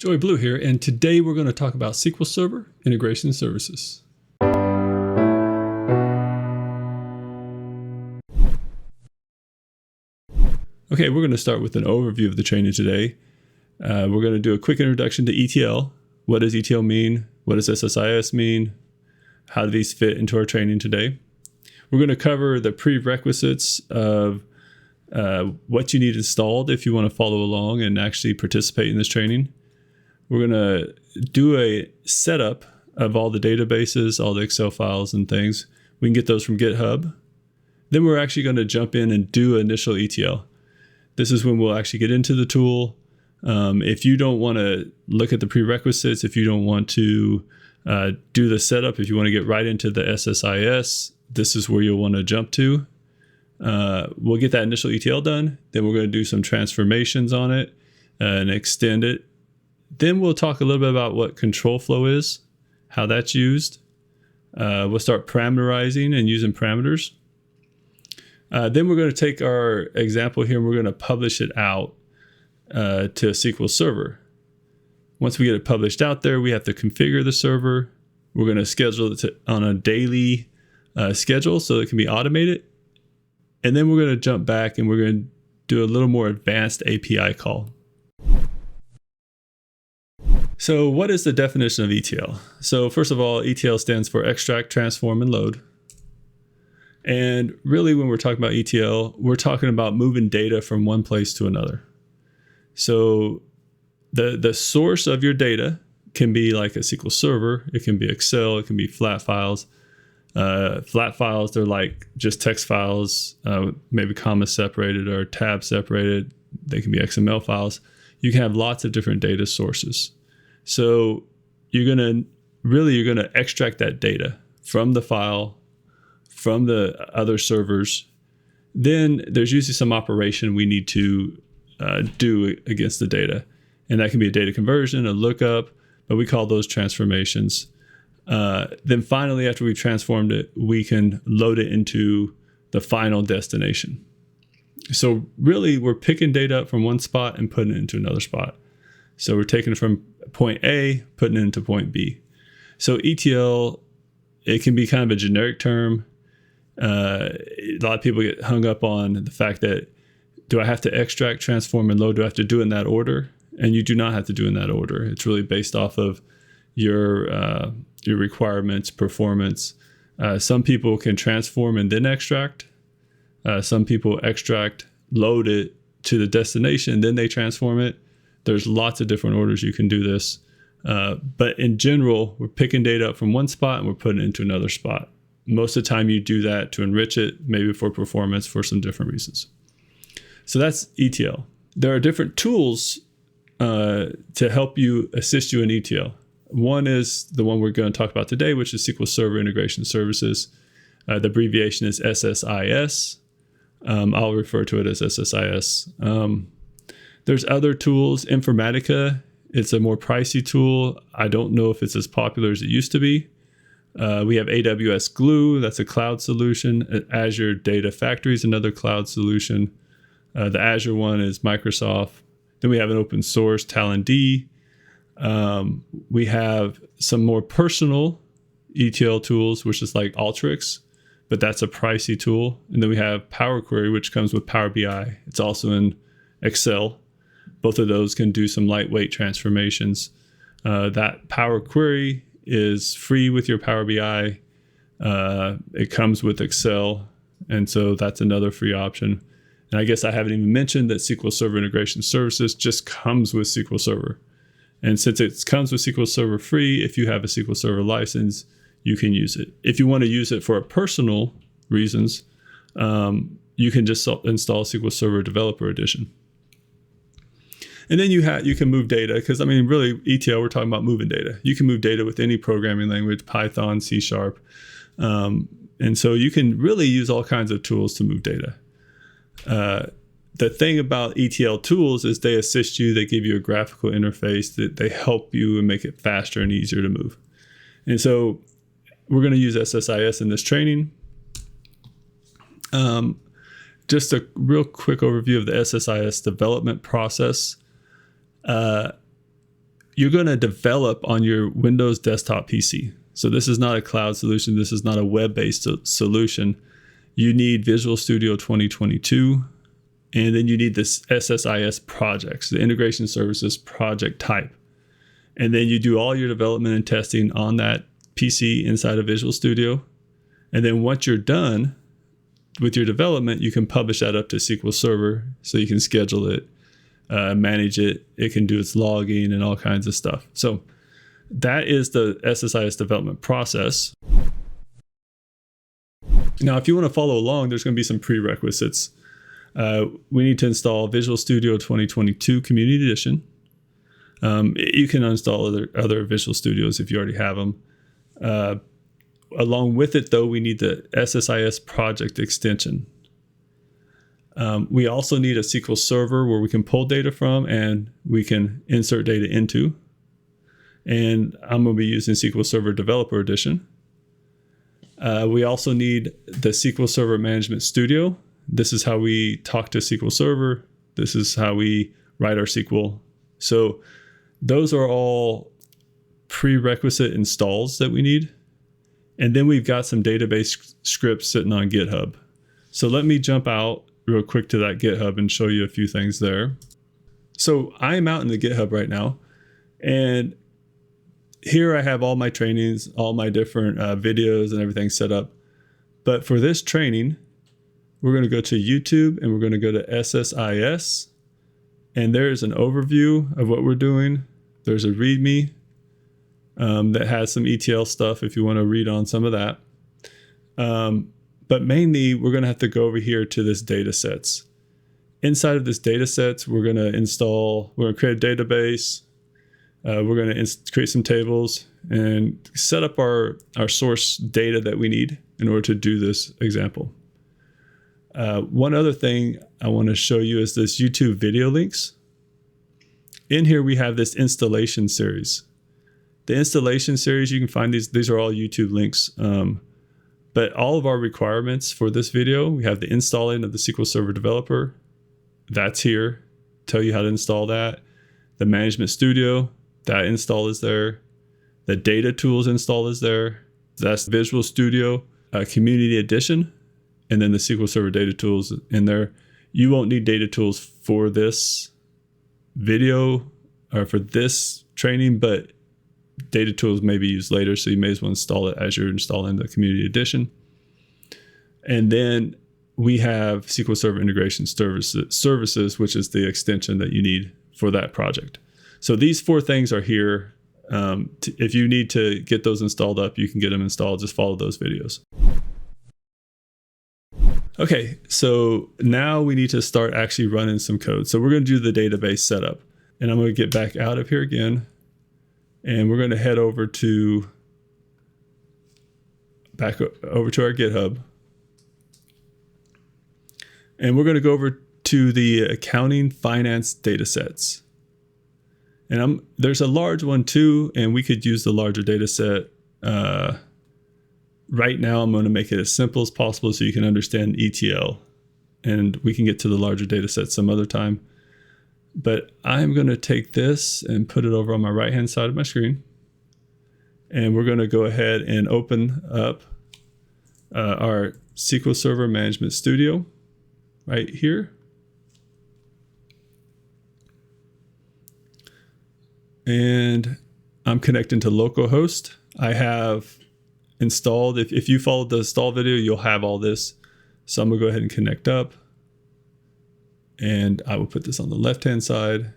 Joey Blue here, and today we're going to talk about SQL Server Integration Services. Okay, we're going to start with an overview of the training today. We're going to do a quick introduction to ETL. What does ETL mean? What does SSIS mean? How do these fit into our training today? We're going to cover the prerequisites of what you need installed if you want to follow along and actually participate in this training. We're going to do a setup of all the databases, all the Excel files and things. We can get those from GitHub. Then we're actually going to jump in and do initial ETL. This is when we'll actually get into the tool. If you don't want to look at the prerequisites, if you don't want to do the setup, if you want to get right into the SSIS, this is where you'll want to jump to. We'll get that initial ETL done. Then we're going to do some transformations on it and extend it. Then we'll talk a little bit about what control flow is, how that's used. We'll start parameterizing and using parameters. Then we're going to take our example here and we're going to publish it out to SQL Server. Once we get it published out there, we have to configure the server. We're going to schedule it on a daily schedule so it can be automated. And then we're going to jump back and we're going to do a little more advanced API call. So what is the definition of ETL? So first of all, ETL stands for extract, transform, and load. And really when we're talking about ETL, we're talking about moving data from one place to another. So the source of your data can be like a SQL Server. It can be Excel. It can be flat files. Flat files, they're like just text files, maybe comma separated or tab separated. They can be XML files. You can have lots of different data sources. So you're going to extract that data from the file, from the other servers. Then there's usually some operation we need to do against the data. And that can be a data conversion, a lookup, but we call those transformations. Then finally, after we've transformed it, we can load it into the final destination. So really, we're picking data up from one spot and putting it into another spot. So we're taking it from point A, putting it into point B. So ETL, it can be kind of a generic term. A lot of people get hung up on the fact that, do I have to extract, transform, and load? Do I have to do it in that order? And you do not have to do it in that order. It's really based off of your requirements, performance. Some people can transform and then extract. Some people extract, load it to the destination, then they transform it. There's lots of different orders you can do this. But in general, we're picking data up from one spot and we're putting it into another spot. Most of the time you do that to enrich it, maybe for performance, for some different reasons. So that's ETL. There are different tools to help you, assist you in ETL. One is the one we're going to talk about today, which is SQL Server Integration Services. The abbreviation is SSIS. I'll refer to it as SSIS. There's other tools. Informatica, it's a more pricey tool. I don't know if it's as popular as it used to be. We have AWS Glue, that's a cloud solution. Azure Data Factory is another cloud solution. The Azure one is Microsoft. Then we have an open source, Talend. We have some more personal ETL tools, which is like Alteryx, but that's a pricey tool. And then we have Power Query, which comes with Power BI. It's also in Excel. Both of those can do some lightweight transformations. That Power Query is free with your Power BI. It comes with Excel, and so that's another free option. And I guess I haven't even mentioned that SQL Server Integration Services just comes with SQL Server. And since it comes with SQL Server free, if you have a SQL Server license, you can use it. If you want to use it for personal reasons, you can just install SQL Server Developer Edition. And then you can move data, because I mean, really, ETL, we're talking about moving data. You can move data with any programming language, Python, C#. And so you can really use all kinds of tools to move data. The thing about ETL tools is they assist you, they give you a graphical interface, that they help you and make it faster and easier to move. And so we're going to use SSIS in this training. Just a real quick overview of the SSIS development process. you're going to develop on your Windows desktop PC. So this is not a cloud solution. This is not a web-based solution. You need Visual Studio 2022, and then you need this SSIS projects, the Integration Services project type. And then you do all your development and testing on that PC inside of Visual Studio. And then once you're done with your development, you can publish that up to SQL Server so you can schedule it, manage it. It can do its logging and all kinds of stuff. So that is the SSIS development process. Now, if you want to follow along, there's going to be some prerequisites. We need to install Visual Studio 2022 Community Edition. You can install other Visual Studios if you already have them. Along with it, though, we need the SSIS project extension. We also need a SQL Server where we can pull data from and we can insert data into. And I'm going to be using SQL Server Developer Edition. We also need the SQL Server Management Studio. This is how we talk to SQL Server. This is how we write our SQL. So those are all prerequisite installs that we need. And then we've got some database scripts sitting on GitHub. So let me jump out real quick to that GitHub and show you a few things there. So I'm out in the GitHub right now. And here I have all my trainings, all my different videos and everything set up. But for this training, we're going to go to YouTube and we're going to go to SSIS. And there's an overview of what we're doing. There's a README that has some ETL stuff if you want to read on some of that. But mainly, we're going to have to go over here to this data sets. Inside of this data sets, we're going to create a database. We're going to create some tables and set up our source data that we need in order to do this example. One other thing I want to show you is this YouTube video links. In here, we have this installation series. The installation series, you can find these are all YouTube links. But all of our requirements for this video, we have the installing of the SQL Server Developer. That's here. Tell you how to install that. The Management Studio, that install is there. The Data Tools install is there. That's Visual Studio Community Edition. And then the SQL Server Data Tools in there. You won't need Data Tools for this video or for this training, but Data Tools may be used later, so you may as well install it as you're installing the Community Edition. And then we have SQL Server Integration Services, which is the extension that you need for that project. So these 4 things are here. If you need to get those installed up, you can get them installed. Just follow those videos. Okay, so now we need to start actually running some code. So we're going to do the database setup. And I'm going to get back out of here again. And we're going to head back over to our GitHub. And we're going to go over to the accounting finance datasets. And there's a large one too, and we could use the larger data set. Right now, I'm going to make it as simple as possible so you can understand ETL. And we can get to the larger data set some other time. But I'm going to take this and put it over on my right-hand side of my screen. And we're going to go ahead and open up our SQL Server Management Studio right here. And I'm connecting to localhost. I have installed, if you followed the install video, you'll have all this. So I'm going to go ahead and connect up. And I will put this on the left-hand side.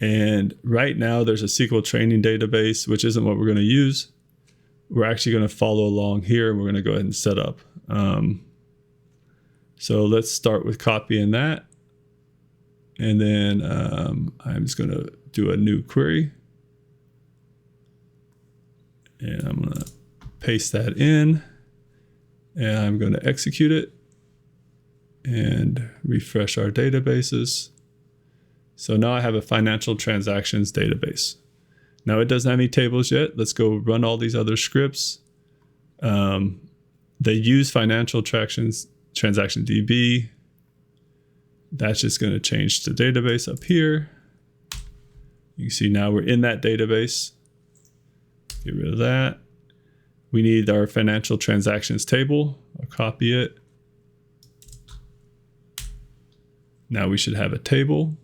And right now there's a SQL training database, which isn't what we're going to use. We're actually going to follow along here and we're going to go ahead and set up. So let's start with copying that. And then I'm just going to do a new query. And I'm going to paste that in. And I'm going to execute it. And refresh our databases. So now I have a financial transactions database. Now it doesn't have any tables yet. Let's go run all these other scripts. They use financial transaction DB. That's just going to change the database up here. You can see now we're in that database. Get rid of that. We need our financial transactions table. I'll copy it. Now we should have a table.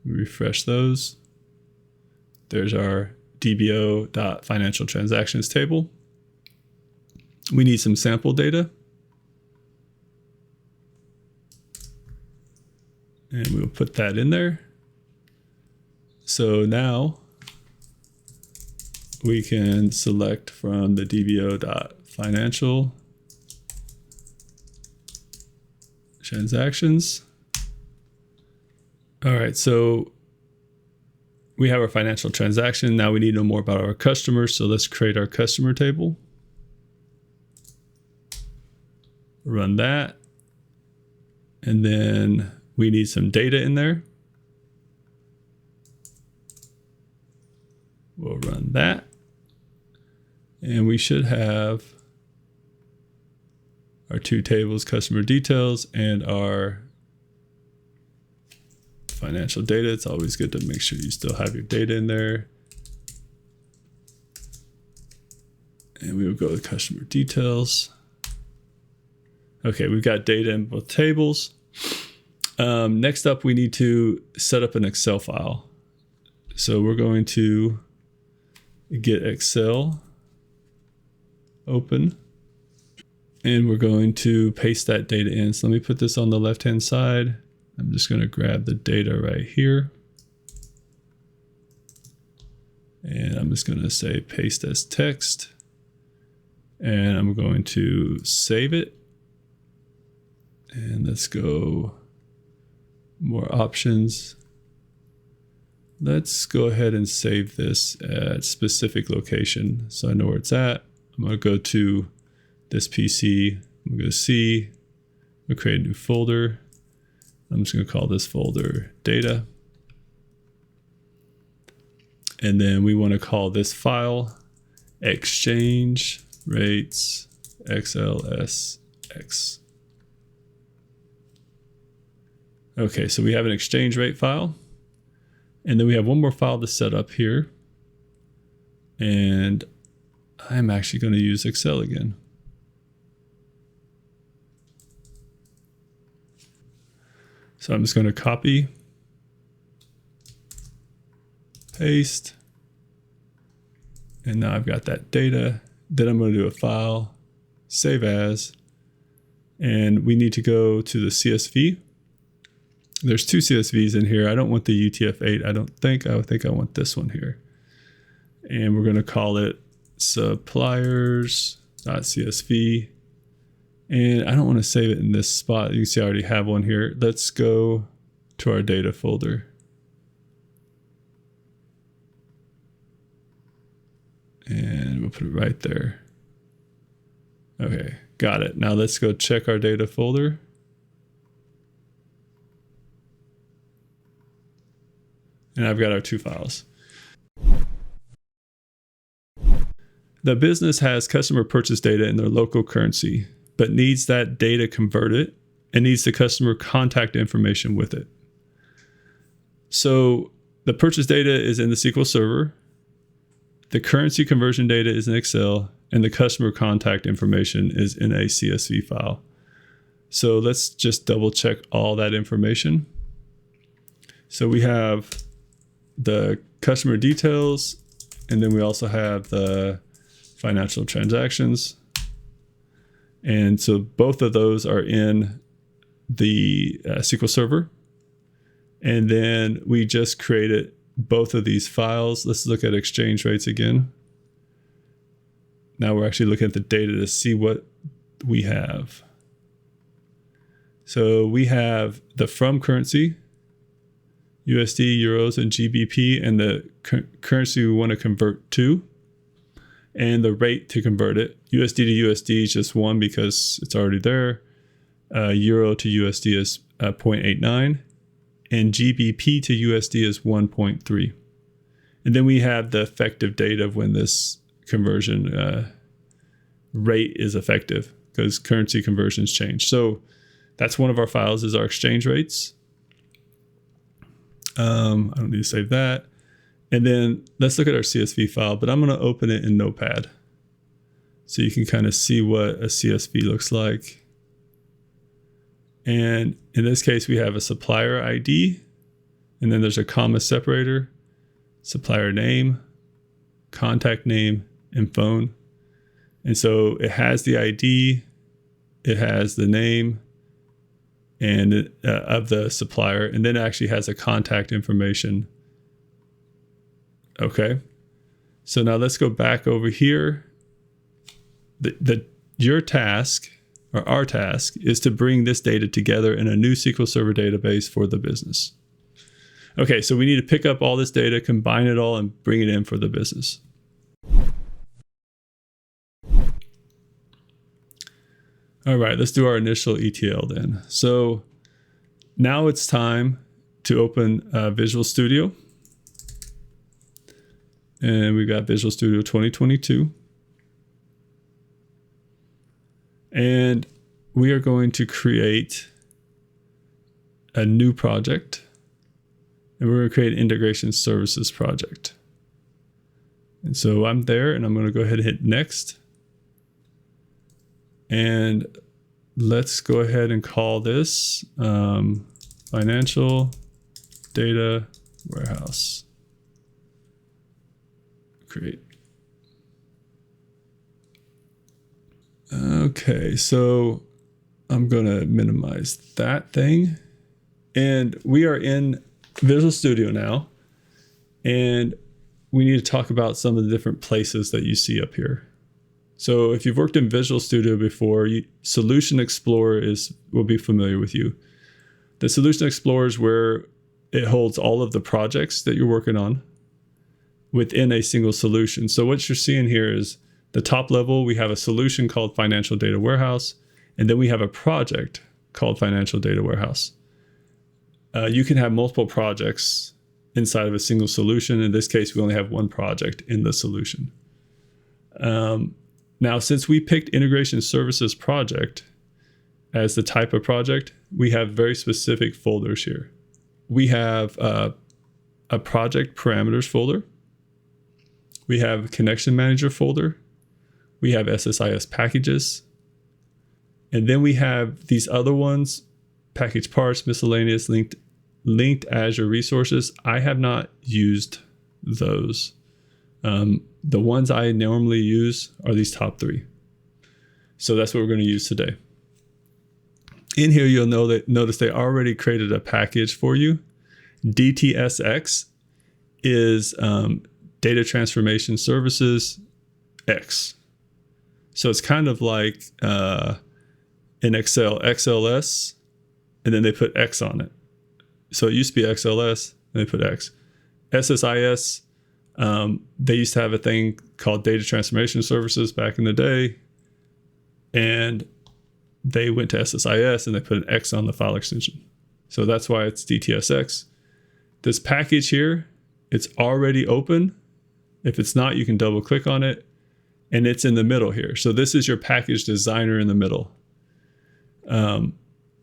We refresh those. There's our dbo.financial transactions table. We need some sample data. And we'll put that in there. So now we can select from the dbo.financial transactions. All right, so we have our financial transaction. Now we need to know more about our customers. So let's create our customer table. Run that. And then we need some data in there. We'll run that. And we should have our two tables, customer details and our financial data. It's always good to make sure you still have your data in there. And we will go with customer details. Okay, we've got data in both tables. Next up, we need to set up an Excel file. So we're going to get Excel open. And we're going to paste that data in. So let me put this on the left-hand side. I'm just going to grab the data right here. And I'm just going to say paste as text. And I'm going to save it. And let's go more options. Let's go ahead and save this at specific location so I know where it's at. I'm going to go to this PC. I'm going to go to C. I'm going to create a new folder. I'm just going to call this folder data. And then we want to call this file exchange rates XLSX. Okay, so we have an exchange rate file. And then we have one more file to set up here. And I'm actually going to use Excel again. So I'm just going to copy, paste, and now I've got that data. Then I'm going to do a file, save as, and we need to go to the CSV. There's two CSVs in here. I don't want the UTF-8. I think I want this one here. And we're going to call it suppliers.csv. And I don't want to save it in this spot. You can see I already have one here. Let's go to our data folder. And we'll put it right there. Okay, got it. Now let's go check our data folder. And I've got our two files. The business has customer purchase data in their local currency, but needs that data converted and needs the customer contact information with it. So the purchase data is in the SQL Server, the currency conversion data is in Excel, and the customer contact information is in a CSV file. So let's just double check all that information. So we have the customer details, and then we also have the financial transactions. And so both of those are in the SQL Server. And then we just created both of these files. Let's look at exchange rates again. Now we're actually looking at the data to see what we have. So we have the from currency, USD, euros, and GBP, and the currency we want to convert to, and the rate to convert it. USD to USD is just one because it's already there. Euro to USD is 0.89, and GBP to USD is 1.3. And then we have the effective date of when this conversion rate is effective, because currency conversions change. So that's one of our files, is our exchange rates. I don't need to save that. And then let's look at our CSV file, but I'm going to open it in Notepad so you can kind of see what a CSV looks like. And in this case, we have a supplier ID, and then there's a comma separator, supplier name, contact name, and phone. And so it has the ID, it has the name and of the supplier, and then it actually has a contact information. Okay, so now let's go back over here. Your task, or our task, is to bring this data together in a new SQL Server database for the business. Okay, so we need to pick up all this data, combine it all, and bring it in for the business. All right, let's do our initial ETL then. So now it's time to open Visual Studio. And we've got Visual Studio 2022. And we are going to create a new project. And we're going to create an Integration Services project. And so I'm there, and I'm going to go ahead and hit Next. And let's go ahead and call this Financial Data Warehouse. Create. Okay, so I'm going to minimize that thing. And we are in Visual Studio now. And we need to talk about some of the different places that you see up here. So if you've worked in Visual Studio before, Solution Explorer will be familiar with you. The Solution Explorer is where it holds all of the projects that you're working on within a single solution. So what you're seeing here is the top level, we have a solution called Financial Data Warehouse, and then we have a project called Financial Data Warehouse. You can have multiple projects inside of a single solution. In this case, we only have one project in the solution. Now, since we picked Integration Services Project as the type of project, we have very specific folders here. We have a project parameters folder. We have a connection manager folder. We have SSIS packages. And then we have these other ones, package parts, miscellaneous, linked Azure resources. I have not used those. The ones I normally use are these top three. So that's what we're going to use today. In here, you'll notice they already created a package for you. DTSX is Data Transformation Services X. So it's kind of like in Excel, XLS, and then they put X on it. So it used to be XLS, and they put X. SSIS, they used to have a thing called Data Transformation Services back in the day, and they went to SSIS and they put an X on the file extension. So that's why it's DTSX. This package here, it's already open. If it's not, you can double click on it, and it's in the middle here. So this is your package designer in the middle.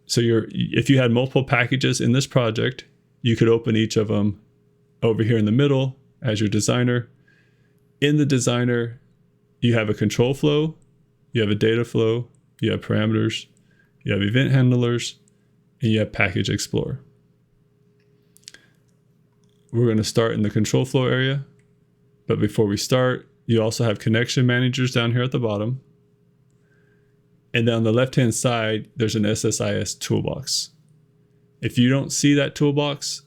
So if you had multiple packages in this project, you could open each of them over here in the middle as your designer. In the designer, you have a control flow, you have a data flow, you have parameters, you have event handlers, and you have package explorer. We're going to start in the control flow area. But before we start, you also have connection managers down here at the bottom. And then on the left-hand side, there's an SSIS toolbox. If you don't see that toolbox,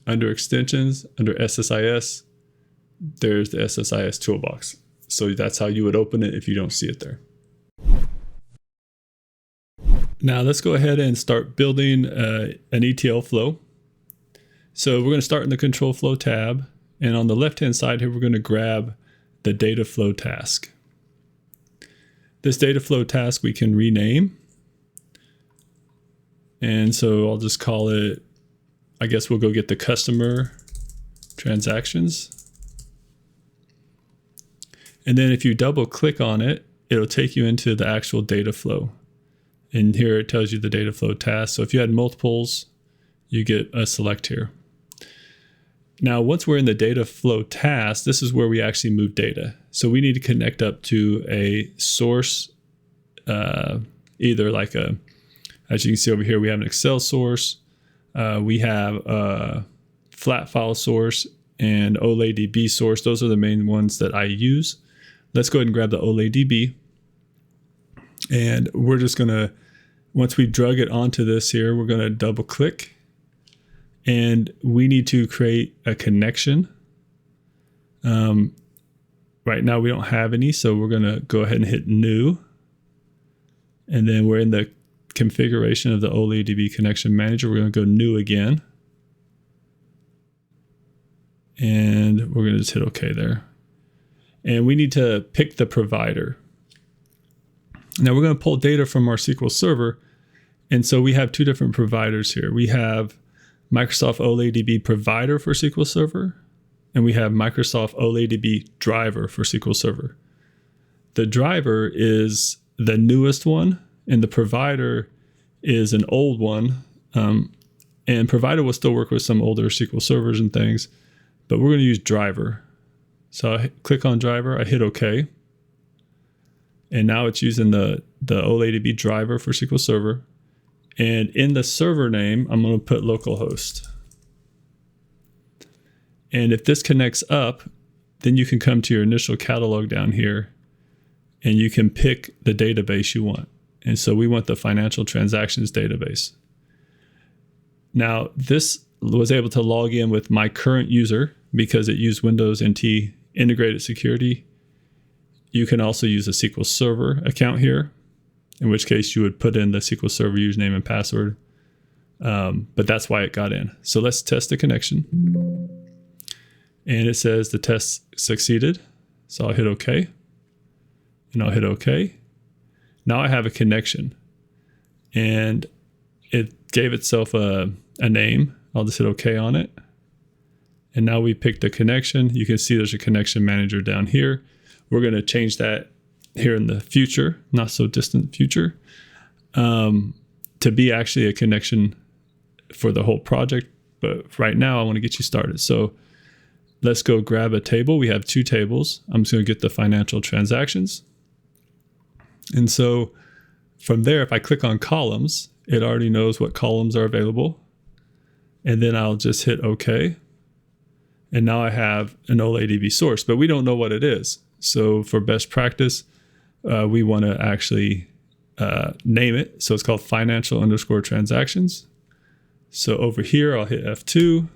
under extensions, under SSIS, there's the SSIS toolbox. So that's how you would open it if you don't see it there. Now let's go ahead and start building an ETL flow. So we're going to start in the control flow tab. And on the left-hand side here, we're going to grab the data flow task. This data flow task we can rename. And so I'll just call it, I guess we'll go get the customer transactions. And then if you double click on it, it'll take you into the actual data flow. And here it tells you the data flow task. So if you had multiples, you get a select here. Now, once we're in the data flow task, this is where we actually move data. So we need to connect up to a source, either like as you can see over here, we have an Excel source, we have a flat file source, and OLADB source. Those are the main ones that I use. Let's go ahead and grab the OLADB. And we're just going to, once we drug it onto this here, we're going to double click. And we need to create a connection. Right now we don't have any, so we're going to go ahead and hit new. And then we're in the configuration of the OLADB connection manager. We're going to go new again. And we're going to just hit OK there. And we need to pick the provider. Now we're going to pull data from our SQL Server. And so we have two different providers here. We have Microsoft OLADB Provider for SQL Server, and we have Microsoft OLADB Driver for SQL Server. The driver is the newest one, and the provider is an old one. And provider will still work with some older SQL servers and things, but we're going to use driver. So I click on driver, I hit OK. And now it's using the OLADB driver for SQL Server. And in the server name, I'm going to put localhost. And if this connects up, then you can come to your initial catalog down here and you can pick the database you want. And so we want the financial transactions database. Now, this was able to log in with my current user because it used Windows NT integrated security. You can also use a SQL Server account here, in which case you would put in the SQL Server username and password. But that's why it got in. So let's test the connection. And it says the test succeeded. So I'll hit OK. And I'll hit OK. Now I have a connection. And it gave itself a name. I'll just hit OK on it. And now we picked the connection. You can see there's a connection manager down here. We're going to change that here in the future, not so distant future, to be actually a connection for the whole project. But right now I want to get you started. So let's go grab a table. We have two tables. I'm just going to get the financial transactions. And so from there, if I click on columns, it already knows what columns are available. And then I'll just hit OK. And now I have an OLADB source, but we don't know what it is. So for best practice, we want to actually name it. So it's called financial _ transactions. So over here, I'll hit F2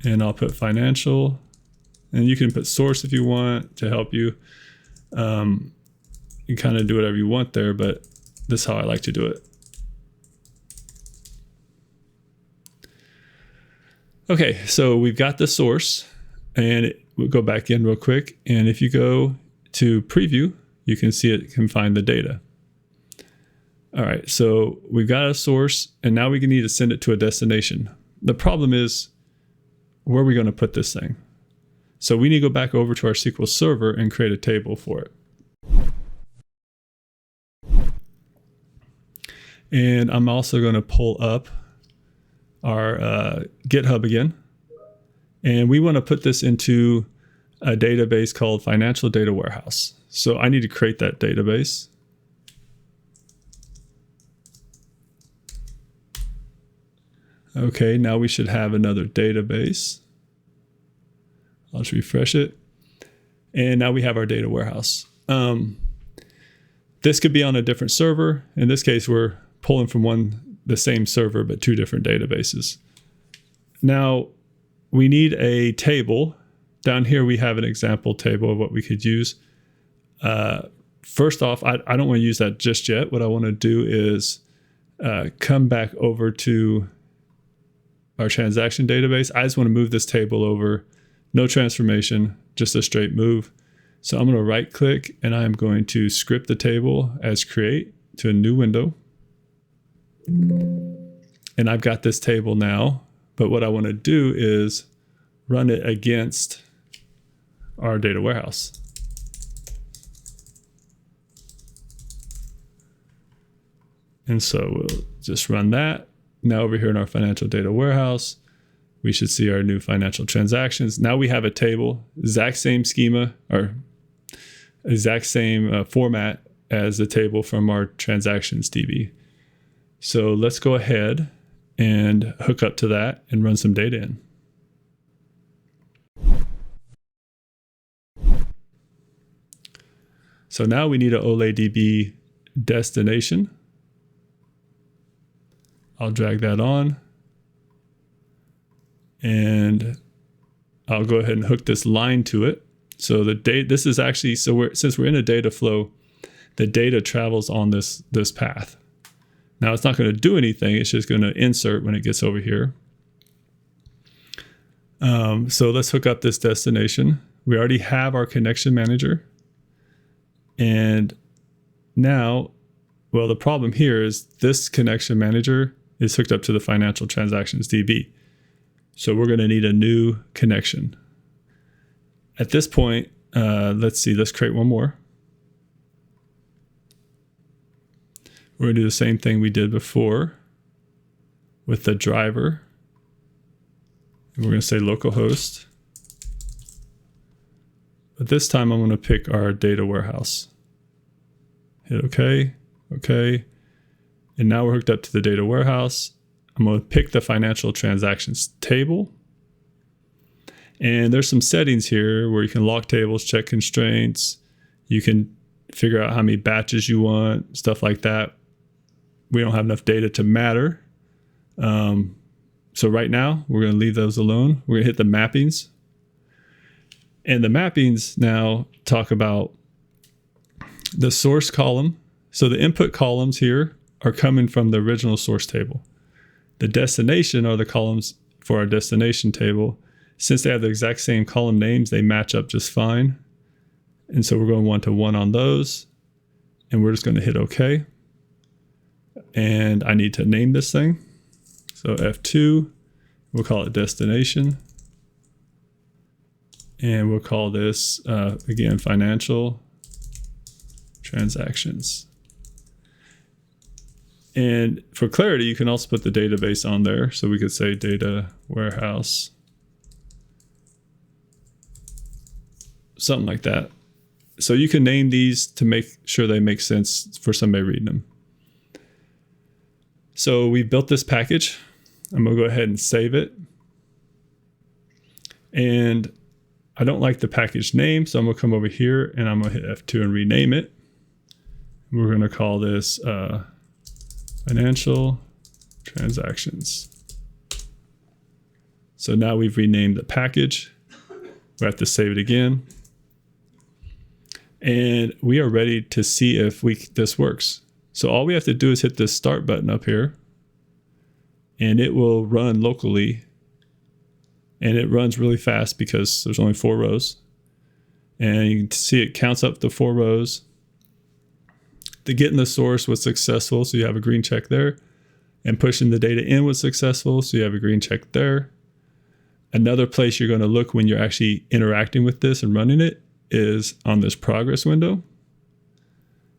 and I'll put financial, and you can put source if you want to help you. You kind of do whatever you want there, but this is how I like to do it. Okay, so we've got the source, and we'll go back in real quick. And if you go to preview, you can see it can find the data. All right, so we've got a source, and now we need to send it to a destination. The problem is, where are we going to put this thing? So we need to go back over to our SQL Server and create a table for it. And I'm also going to pull up our GitHub again. And we want to put this into a database called Financial Data Warehouse. So I need to create that database. Okay, now we should have another database. I'll just refresh it. And now we have our data warehouse. This could be on a different server. In this case, we're pulling from the same server, but two different databases. Now, we need a table. Down here, we have an example table of what we could use. First off, I don't want to use that just yet. What I want to do is come back over to our transaction database. I just want to move this table over. No transformation, just a straight move. So I'm going to right click and I'm going to script the table as create to a new window. And I've got this table now, but what I want to do is run it against our data warehouse. And so we'll just run that. Now over here in our financial data warehouse, we should see our new financial transactions. Now we have a table, exact same schema or exact same format as the table from our transactions DB. So let's go ahead and hook up to that and run some data in. So now we need an OLEDB destination. I'll drag that on. And I'll go ahead and hook this line to it. So the data, this is actually, since we're in a data flow, the data travels on this path. Now it's not going to do anything. It's just going to insert when it gets over here. So let's hook up this destination. We already have our connection manager. And now, well, the problem here is this connection manager is hooked up to the financial transactions DB. So we're going to need a new connection. At this point, let's create one more. We're going to do the same thing we did before with the driver. And we're going to say localhost. But this time I'm going to pick our data warehouse. Hit OK, OK. And now we're hooked up to the data warehouse. I'm going to pick the financial transactions table. And there's some settings here where you can lock tables, check constraints. You can figure out how many batches you want, stuff like that. We don't have enough data to matter. So right now, we're going to leave those alone. We're going to hit the mappings. And the mappings now talk about the source column. So the input columns here are coming from the original source table. The destination are the columns for our destination table. Since they have the exact same column names, they match up just fine. And so we're going 1-to-1 on those. And we're just going to hit OK. And I need to name this thing. So F2, we'll call it destination. And we'll call this, again, financial transactions. And for clarity, you can also put the database on there. So we could say data warehouse, something like that. So you can name these to make sure they make sense for somebody reading them. So we built this package. I'm going to go ahead and save it. And I don't like the package name, so I'm going to come over here and I'm going to hit F2 and rename it. We're going to call this financial transactions. So now we've renamed the package. We have to save it again. And we are ready to see if this works. So all we have to do is hit this start button up here, and it will run locally. And it runs really fast because there's only 4 rows. And you can see it counts up the 4 rows. The getting the source was successful, so you have a green check there. And pushing the data in was successful, so you have a green check there. Another place you're going to look when you're actually interacting with this and running it is on this progress window.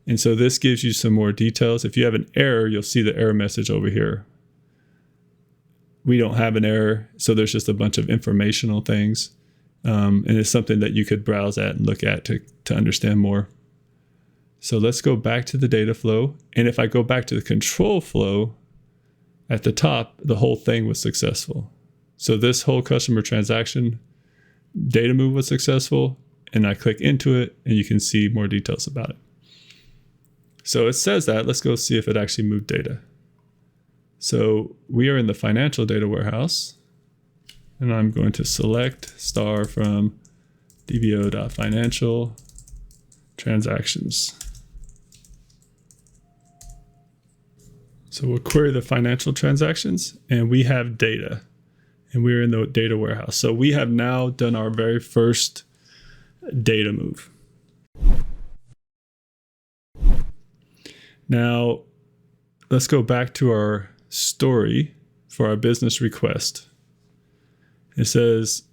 And so this gives you some more details. If you have an error, you'll see the error message over here. We don't have an error, so there's just a bunch of informational things. And it's something that you could browse at and look at to understand more. So let's go back to the data flow. And if I go back to the control flow, at the top, the whole thing was successful. So this whole customer transaction data move was successful. And I click into it, and you can see more details about it. So it says that. Let's go see if it actually moved data. So we are in the financial data warehouse, and I'm going to select star from dbo.financial transactions. So we'll query the financial transactions, and we have data, and we're in the data warehouse. So we have now done our very first data move. Now, let's go back to our story for our business request. It says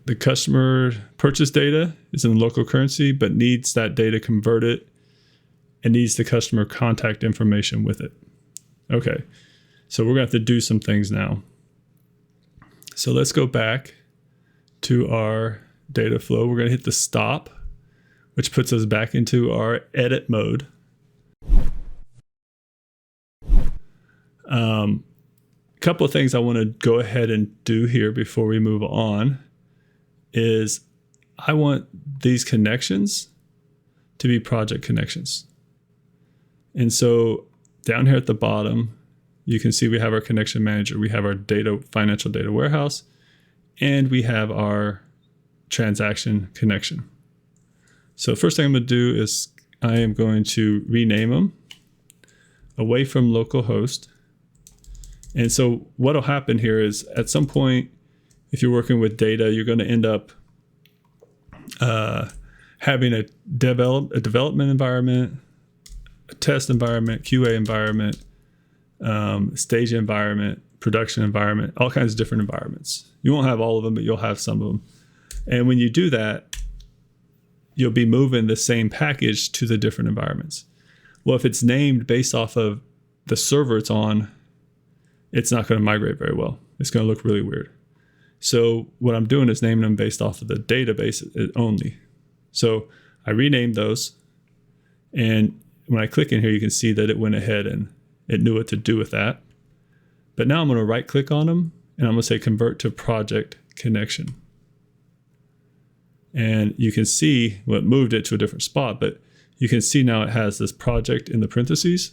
the customer purchase data is in local currency, but needs that data converted and needs the customer contact information with it. Okay, so we're going to have to do some things now. So let's go back to our data flow. We're going to hit the stop, which puts us back into our edit mode. A couple of things I want to go ahead and do here before we move on is I want these connections to be project connections. And so down here at the bottom, you can see we have our connection manager, we have our financial data warehouse, and we have our transaction connection. So first thing I'm going to do is I am going to rename them away from localhost. And so what will happen here is at some point, if you're working with data, you're going to end up having a development environment, a test environment, QA environment, stage environment, production environment, all kinds of different environments. You won't have all of them, but you'll have some of them. And when you do that, you'll be moving the same package to the different environments. Well, if it's named based off of the server it's on, it's not going to migrate very well. It's going to look really weird. So what I'm doing is naming them based off of the database only. So I renamed those. And when I click in here, you can see that it went ahead and it knew what to do with that. But now I'm going to right click on them and I'm going to say convert to project connection. And you can see, well, it moved it to a different spot, but you can see now it has this project in the parentheses.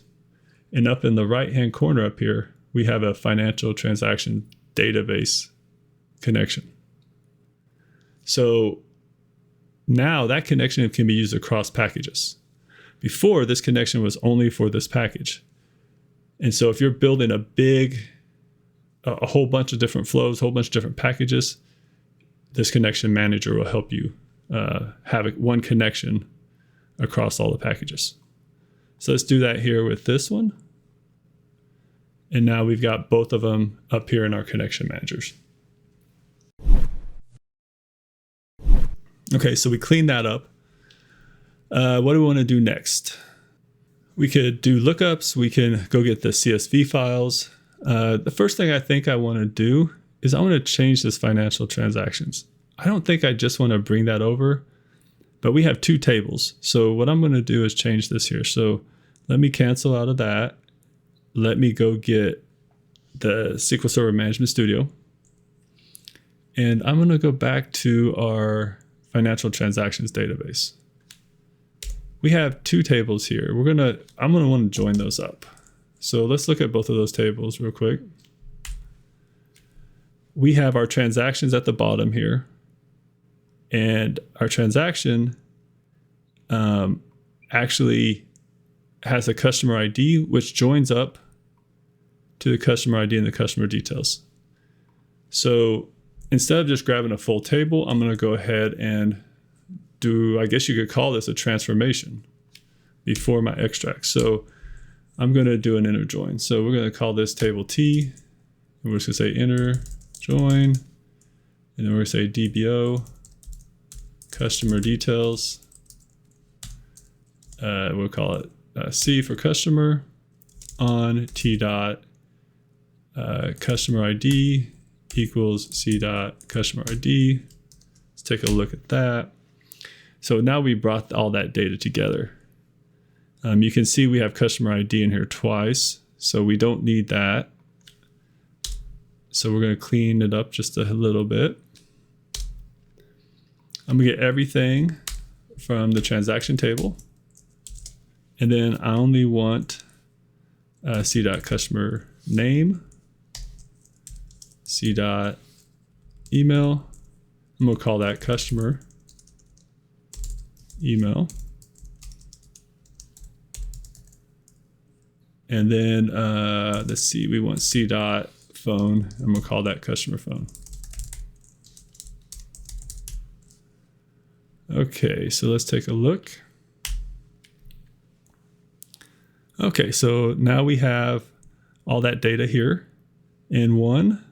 And up in the right-hand corner up here, we have a financial transaction database connection. So now that connection can be used across packages. Before, this connection was only for this package. And so if you're building a whole bunch of different flows, a whole bunch of different packages, this connection manager will help you have one connection across all the packages. So let's do that here with this one. And now we've got both of them up here in our connection managers. Okay, so we cleaned that up. What do we want to do next? We could do lookups. We can go get the CSV files. The first thing I think I want to do is I want to change this financial transactions. I don't think I just want to bring that over, but we have two tables. So what I'm going to do is change this here. So let me cancel out of that. Let me go get the SQL Server Management Studio. And I'm going to go back to our financial transactions database. We have two tables here. I'm going to want to join those up. So let's look at both of those tables real quick. We have our transactions at the bottom here. And our transaction actually has a customer ID, which joins up to the customer ID and the customer details. So instead of just grabbing a full table, I'm going to go ahead and do, I guess you could call this a transformation before my extract. So I'm going to do an inner join. So we're going to call this table T, and we're just going to say inner join, and then we're going to say DBO, customer details. We'll call it C for customer, on T dot customer ID equals C dot customer ID. Let's take a look at that. So now we brought all that data together. You can see we have customer ID in here twice, so we don't need that. So we're going to clean it up just a little bit. I'm going to get everything from the transaction table. And then I only want C dot customer name, C dot email. I'm going to call that customer email. And then let's see, we want C dot phone. I'm going to call that customer phone. Okay, so let's take a look. Okay, so now we have all that data here in one.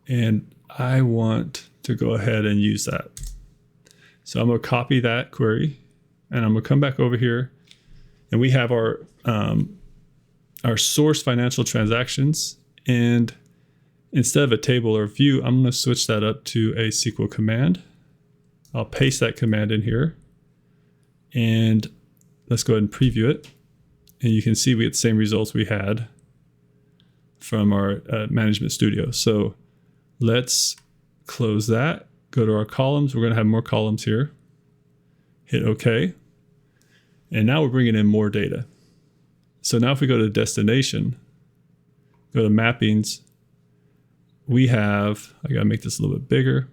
And I want to go ahead and use that. So I'm going to copy that query, and I'm going to come back over here, and we have our source financial transactions, and instead of a table or view, I'm going to switch that up to a SQL command. I'll paste that command in here. And let's go ahead and preview it. And you can see we get the same results we had from our Management Studio. So let's close that. Go to our columns. We're going to have more columns here. Hit OK. And now we're bringing in more data. So now if we go to destination, go to mappings, we have, I got to make this a little bit bigger.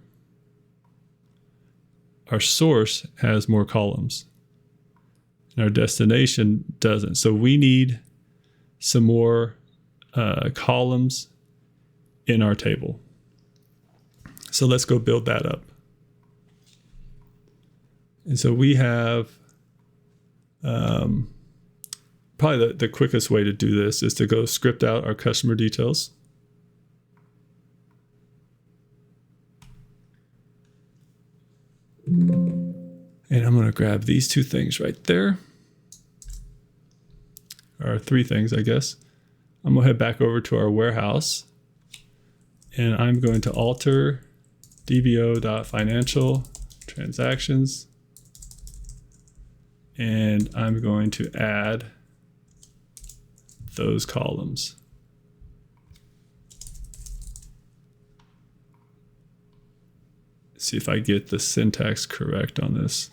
Our source has more columns. And our destination doesn't. So we need some more columns in our table. So let's go build that up. And so we have, probably the quickest way to do this is to go script out our customer details. And I'm going to grab these two things right there. Or three things, I guess. I'm going to head back over to our warehouse. And I'm going to alter dbo.financial transactions. And I'm going to add those columns. See if I get the syntax correct on this.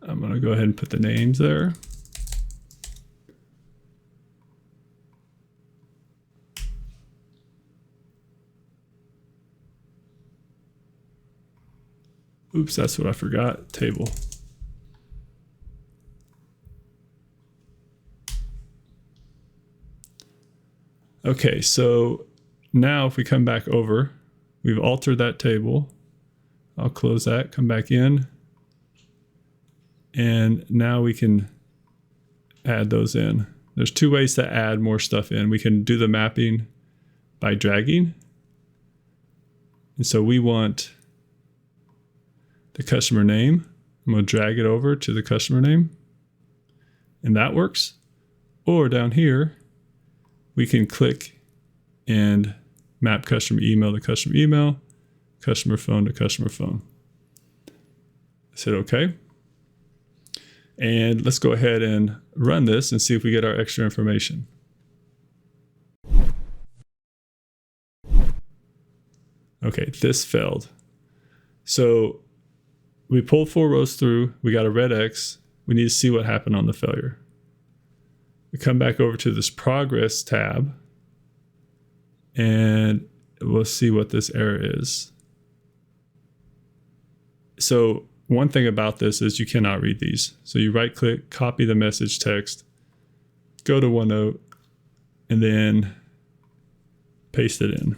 I'm going to go ahead and put the names there. Oops, that's what I forgot. Table. Okay, so now if we come back over, we've altered that table. I'll close that, come back in. And now we can add those in. There's two ways to add more stuff in. We can do the mapping by dragging. And so we want the customer name. I'm going to drag it over to the customer name. And that works. Or down here, we can click and map customer email to customer email, customer phone to customer phone. Let's hit OK. And let's go ahead and run this and see if we get our extra information. Okay, this failed. So we pulled 4 rows through, we got a red X. We need to see what happened on the failure. We come back over to this progress tab and we'll see what this error is. So one thing about this is you cannot read these. So you right click, copy the message text, go to OneNote, and then paste it in.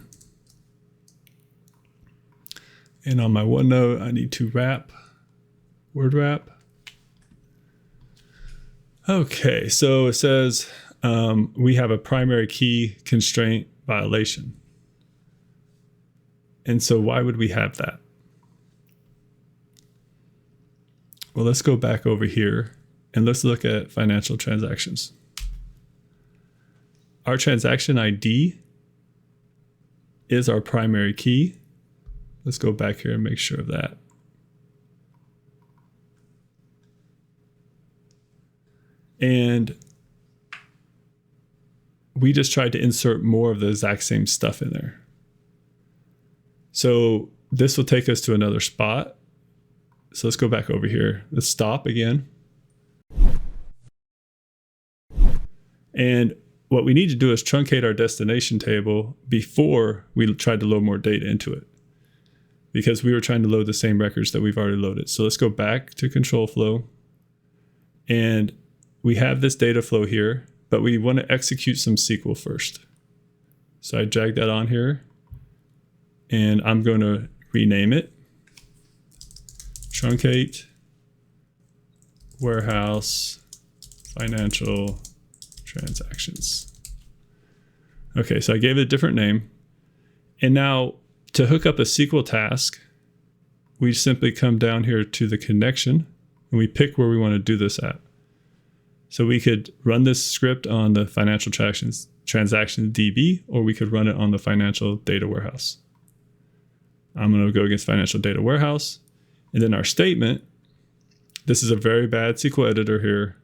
And on my OneNote, I need to word wrap. Okay, so it says we have a primary key constraint violation. And so why would we have that? Well, let's go back over here and let's look at financial transactions. Our transaction ID is our primary key. Let's go back here and make sure of that. And we just tried to insert more of the exact same stuff in there. So this will take us to another spot. So let's go back over here. Let's stop again. And what we need to do is truncate our destination table before we tried to load more data into it, because we were trying to load the same records that we've already loaded. So let's go back to control flow. And we have this data flow here, but we want to execute some SQL first. So I drag that on here and I'm going to rename it. Truncate warehouse financial transactions. Okay, so I gave it a different name. And now To hook up a SQL task, we simply come down here to the connection and we pick where we want to do this at. So we could run this script on the financial transactions DB, or we could run it on the financial data warehouse. I'm going to go against financial data warehouse. And then our statement, this is a very bad SQL editor here.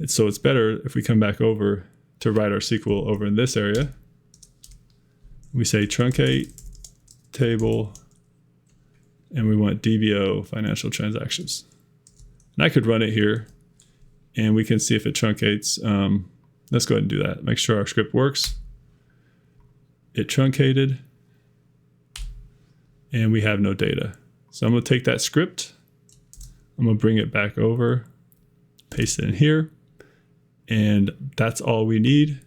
So it's better if we come back over to write our SQL over in this area. We say truncate table, and we want DBO financial transactions. And I could run it here and we can see if it truncates. Let's go ahead and do that. Make sure our script works. It truncated and we have no data. So I'm going to take that script. I'm going to bring it back over, paste it in here, and that's all we need.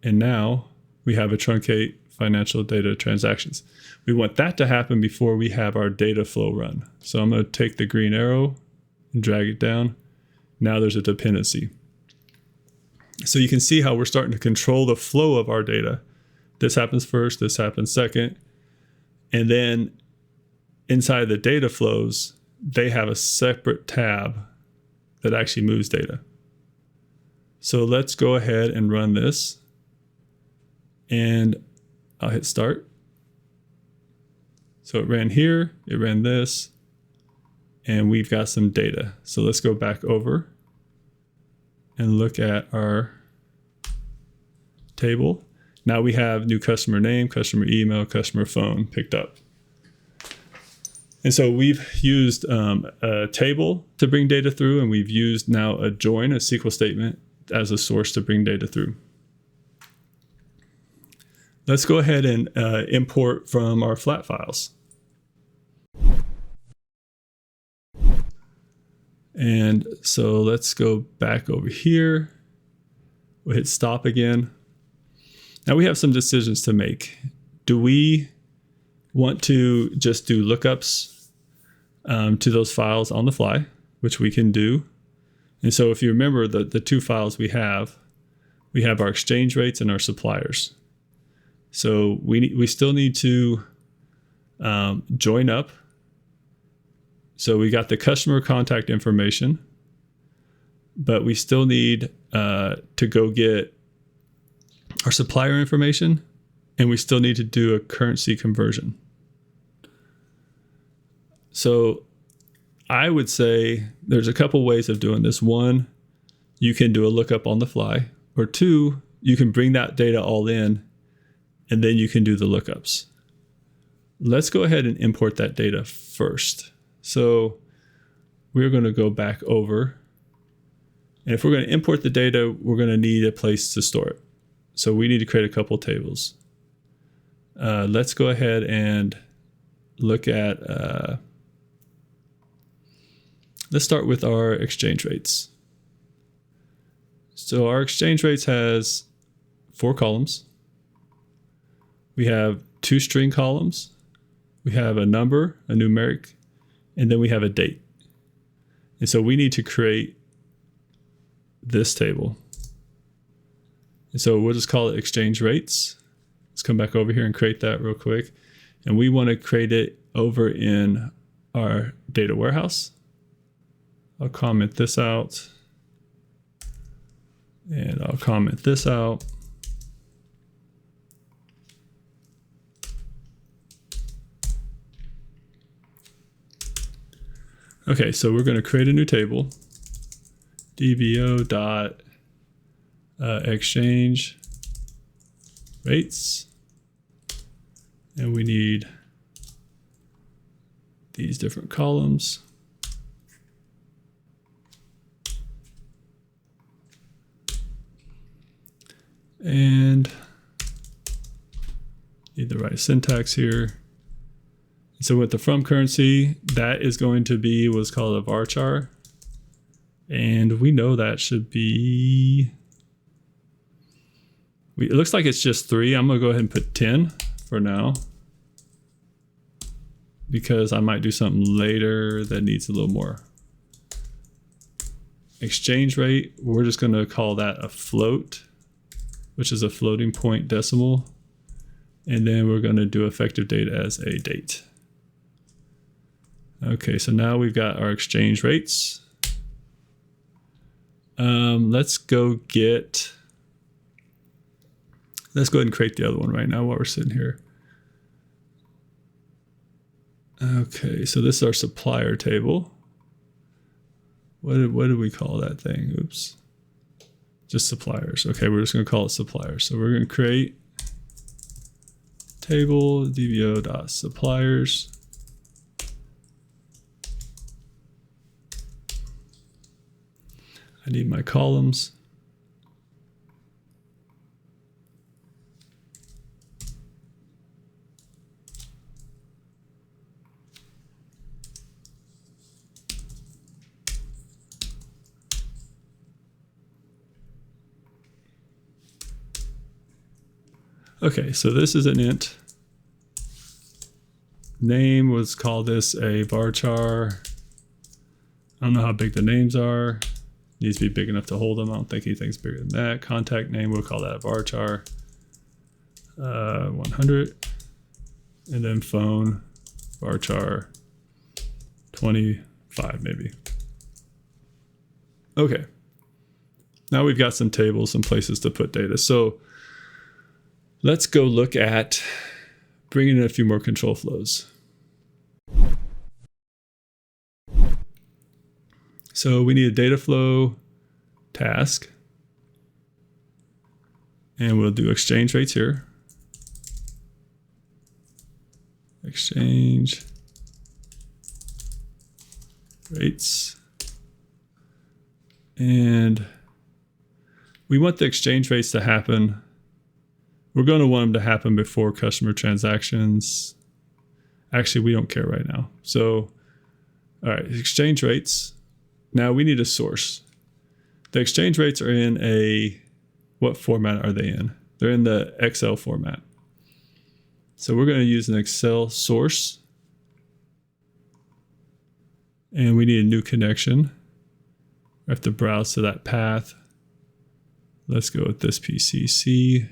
And now we have a truncate financial data transactions. We want that to happen before we have our data flow run. So I'm going to take the green arrow and drag it down. Now there's a dependency. So you can see how we're starting to control the flow of our data. This happens first, this happens second. And then inside the data flows, they have a separate tab that actually moves data. So let's go ahead and run this. And I'll hit start. So it ran here, it ran this, and we've got some data. So let's go back over and look at our table. Now we have new customer name, customer email, customer phone picked up. And so we've used a table to bring data through, and we've used now a join, a SQL statement, as a source to bring data through. Let's go ahead and import from our flat files. And so let's go back over here. We'll hit stop again. Now we have some decisions to make. Do we want to just do lookups to those files on the fly, which we can do? And so if you remember the two files we have our exchange rates and our suppliers. So we still need to join up. So we got the customer contact information, but we still need to go get our supplier information, and we still need to do a currency conversion. So I would say there's a couple ways of doing this. One, you can do a lookup on the fly, or two, you can bring that data all in and then you can do the lookups. Let's go ahead and import that data first. So we're going to go back over, and if we're going to import the data, we're going to need a place to store it. So we need to create a couple tables. Let's go ahead and look at, let's start with our exchange rates. So our exchange rates has 4 columns. We have 2 string columns. We have a number, a numeric, and then we have a date. And so we need to create this table. And so we'll just call it exchange rates. Let's come back over here and create that real quick. And we want to create it over in our data warehouse. I'll comment this out. And I'll comment this out. Okay, so we're going to create a new table, dbo dot exchange rates, and we need these different columns. And need the right syntax here. So with the from currency, that is going to be what's called a varchar. And we know that should be, it looks like it's just 3. I'm going to go ahead and put 10 for now, because I might do something later that needs a little more. Exchange rate, we're just going to call that a float, which is a floating point decimal. And then we're going to do effective date as a date. Okay, so now we've got our exchange rates. Let's go ahead and create the other one right now while we're sitting here. Okay, so this is our supplier table. What did we call that thing? Oops. Just suppliers. Okay, we're just going to call it suppliers. So we're going to create table dbo.suppliers. I need my columns. Okay, so this is an int. Name, let's call this a varchar. I don't know how big the names are. Needs to be big enough to hold them. I don't think anything's bigger than that. Contact name, we'll call that a varchar 100. And then phone, varchar 25 maybe. Okay. Now we've got some tables, some places to put data. So let's go look at bringing in a few more control flows. So we need a data flow task. And we'll do exchange rates here. Exchange rates. And we want the exchange rates to happen. We're going to want them to happen before customer transactions. Actually, we don't care right now. So, all right, exchange rates. Now we need a source. The exchange rates are in what format are they in? They're in the Excel format. So we're going to use an Excel source. And we need a new connection. We have to browse to that path. Let's go with this PCC.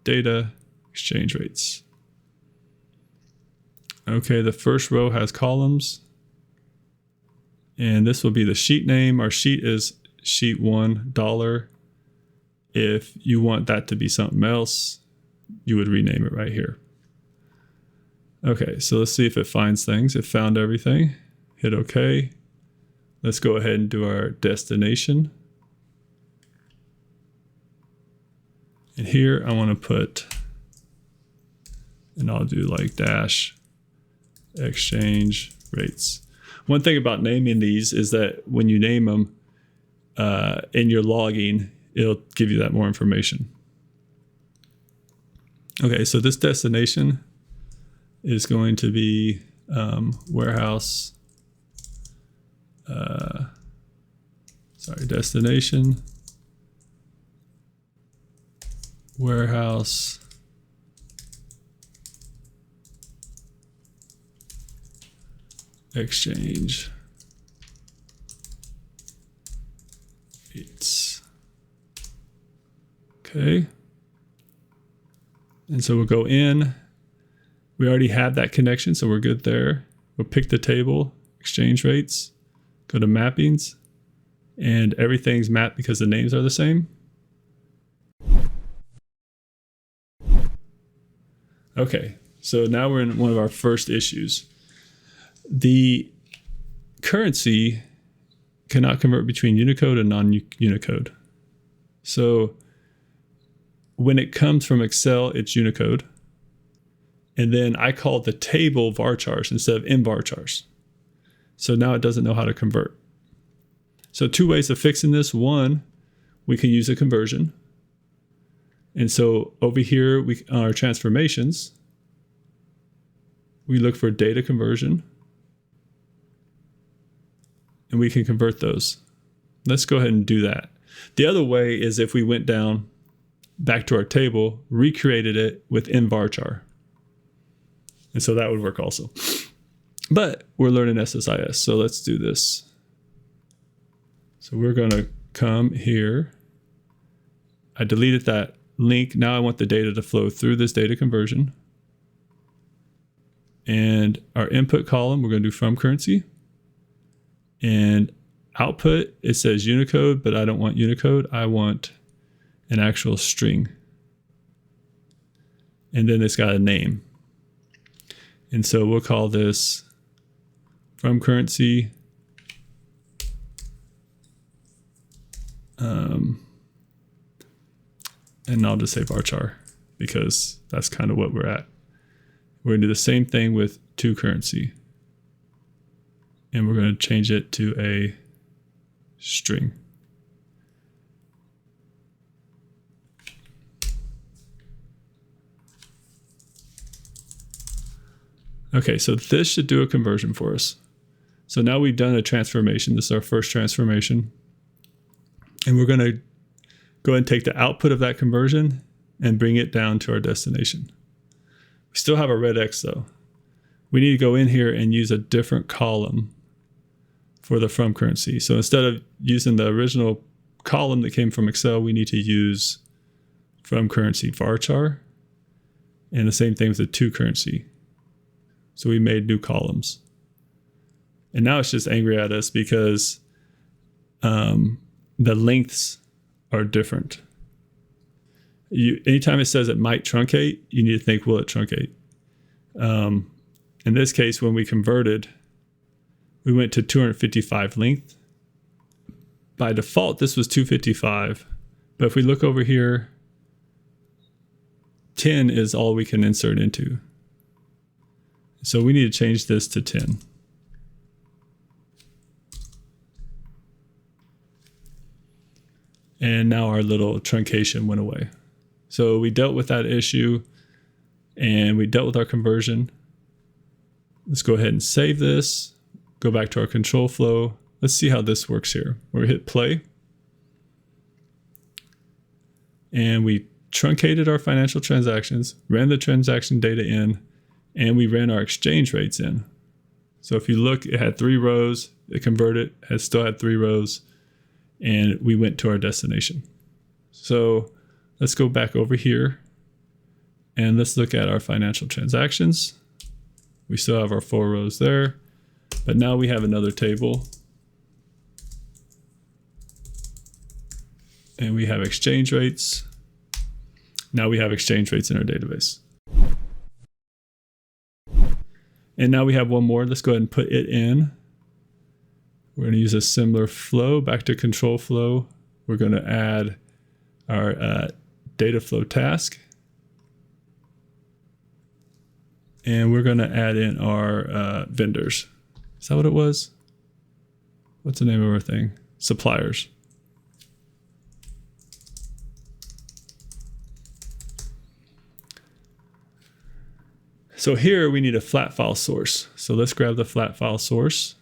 Data, exchange rates. Okay, the first row has columns. And this will be the sheet name. Our sheet is sheet $1. If you want that to be something else, you would rename it right here. Okay, so let's see if it finds things. It found everything. Hit OK. Let's go ahead and do our destination. And here I want to put, and I'll do like dash exchange rates. One thing about naming these is that when you name them in your logging, it'll give you that more information. Okay, so this destination is going to be warehouse, destination, warehouse, exchange rates. Okay. And so we'll go in. We already have that connection, so we're good there. We'll pick the table, exchange rates, go to mappings, and everything's mapped because the names are the same. Okay, so now we're in one of our first issues. The currency cannot convert between Unicode and non-Unicode. So when it comes from Excel, it's Unicode. And then I call the table varchars instead of in varchars. So now it doesn't know how to convert. So two ways of fixing this. One, we can use a conversion. And so over here, on our transformations, we look for data conversion. And we can convert those. Let's go ahead and do that. The other way is if we went down back to our table, recreated it with in varchar. And so that would work also. But we're learning SSIS, so let's do this. So we're going to come here. I deleted that link. Now I want the data to flow through this data conversion. And our input column, we're going to do from currency. And output, it says Unicode, but I don't want Unicode. I want an actual string. And then it's got a name. And so we'll call this from currency. And I'll just say varchar because that's kind of what we're at. We're going to do the same thing with to currency. And we're going to change it to a string. Okay, so this should do a conversion for us. So now we've done a transformation. This is our first transformation. And we're going to go ahead and take the output of that conversion and bring it down to our destination. We still have a red X though. We need to go in here and use a different column for the from currency. So instead of using the original column that came from Excel, we need to use from currency varchar. And the same thing with the to currency. So we made new columns. And now it's just angry at us because the lengths are different. Anytime it says it might truncate, you need to think, will it truncate? In this case, when we converted, we went to 255 length. By default, this was 255. But if we look over here, 10 is all we can insert into. So we need to change this to 10. And now our little truncation went away. So we dealt with that issue and we dealt with our conversion. Let's go ahead and save this. Go back to our control flow. Let's see how this works here. We'll hit play. And we truncated our financial transactions, ran the transaction data in, and we ran our exchange rates in. So if you look, it had 3 rows. It converted, it still had 3 rows. And we went to our destination. So let's go back over here and let's look at our financial transactions. We still have our 4 rows there, but now we have another table and we have exchange rates. Now we have exchange rates in our database. And now we have one more. Let's go ahead and put it in. We're going to use a similar flow, back to control flow. We're going to add our data flow task. And we're going to add in our vendors. Is that what it was? What's the name of our thing? Suppliers. So here we need a flat file source. So let's grab the flat file source.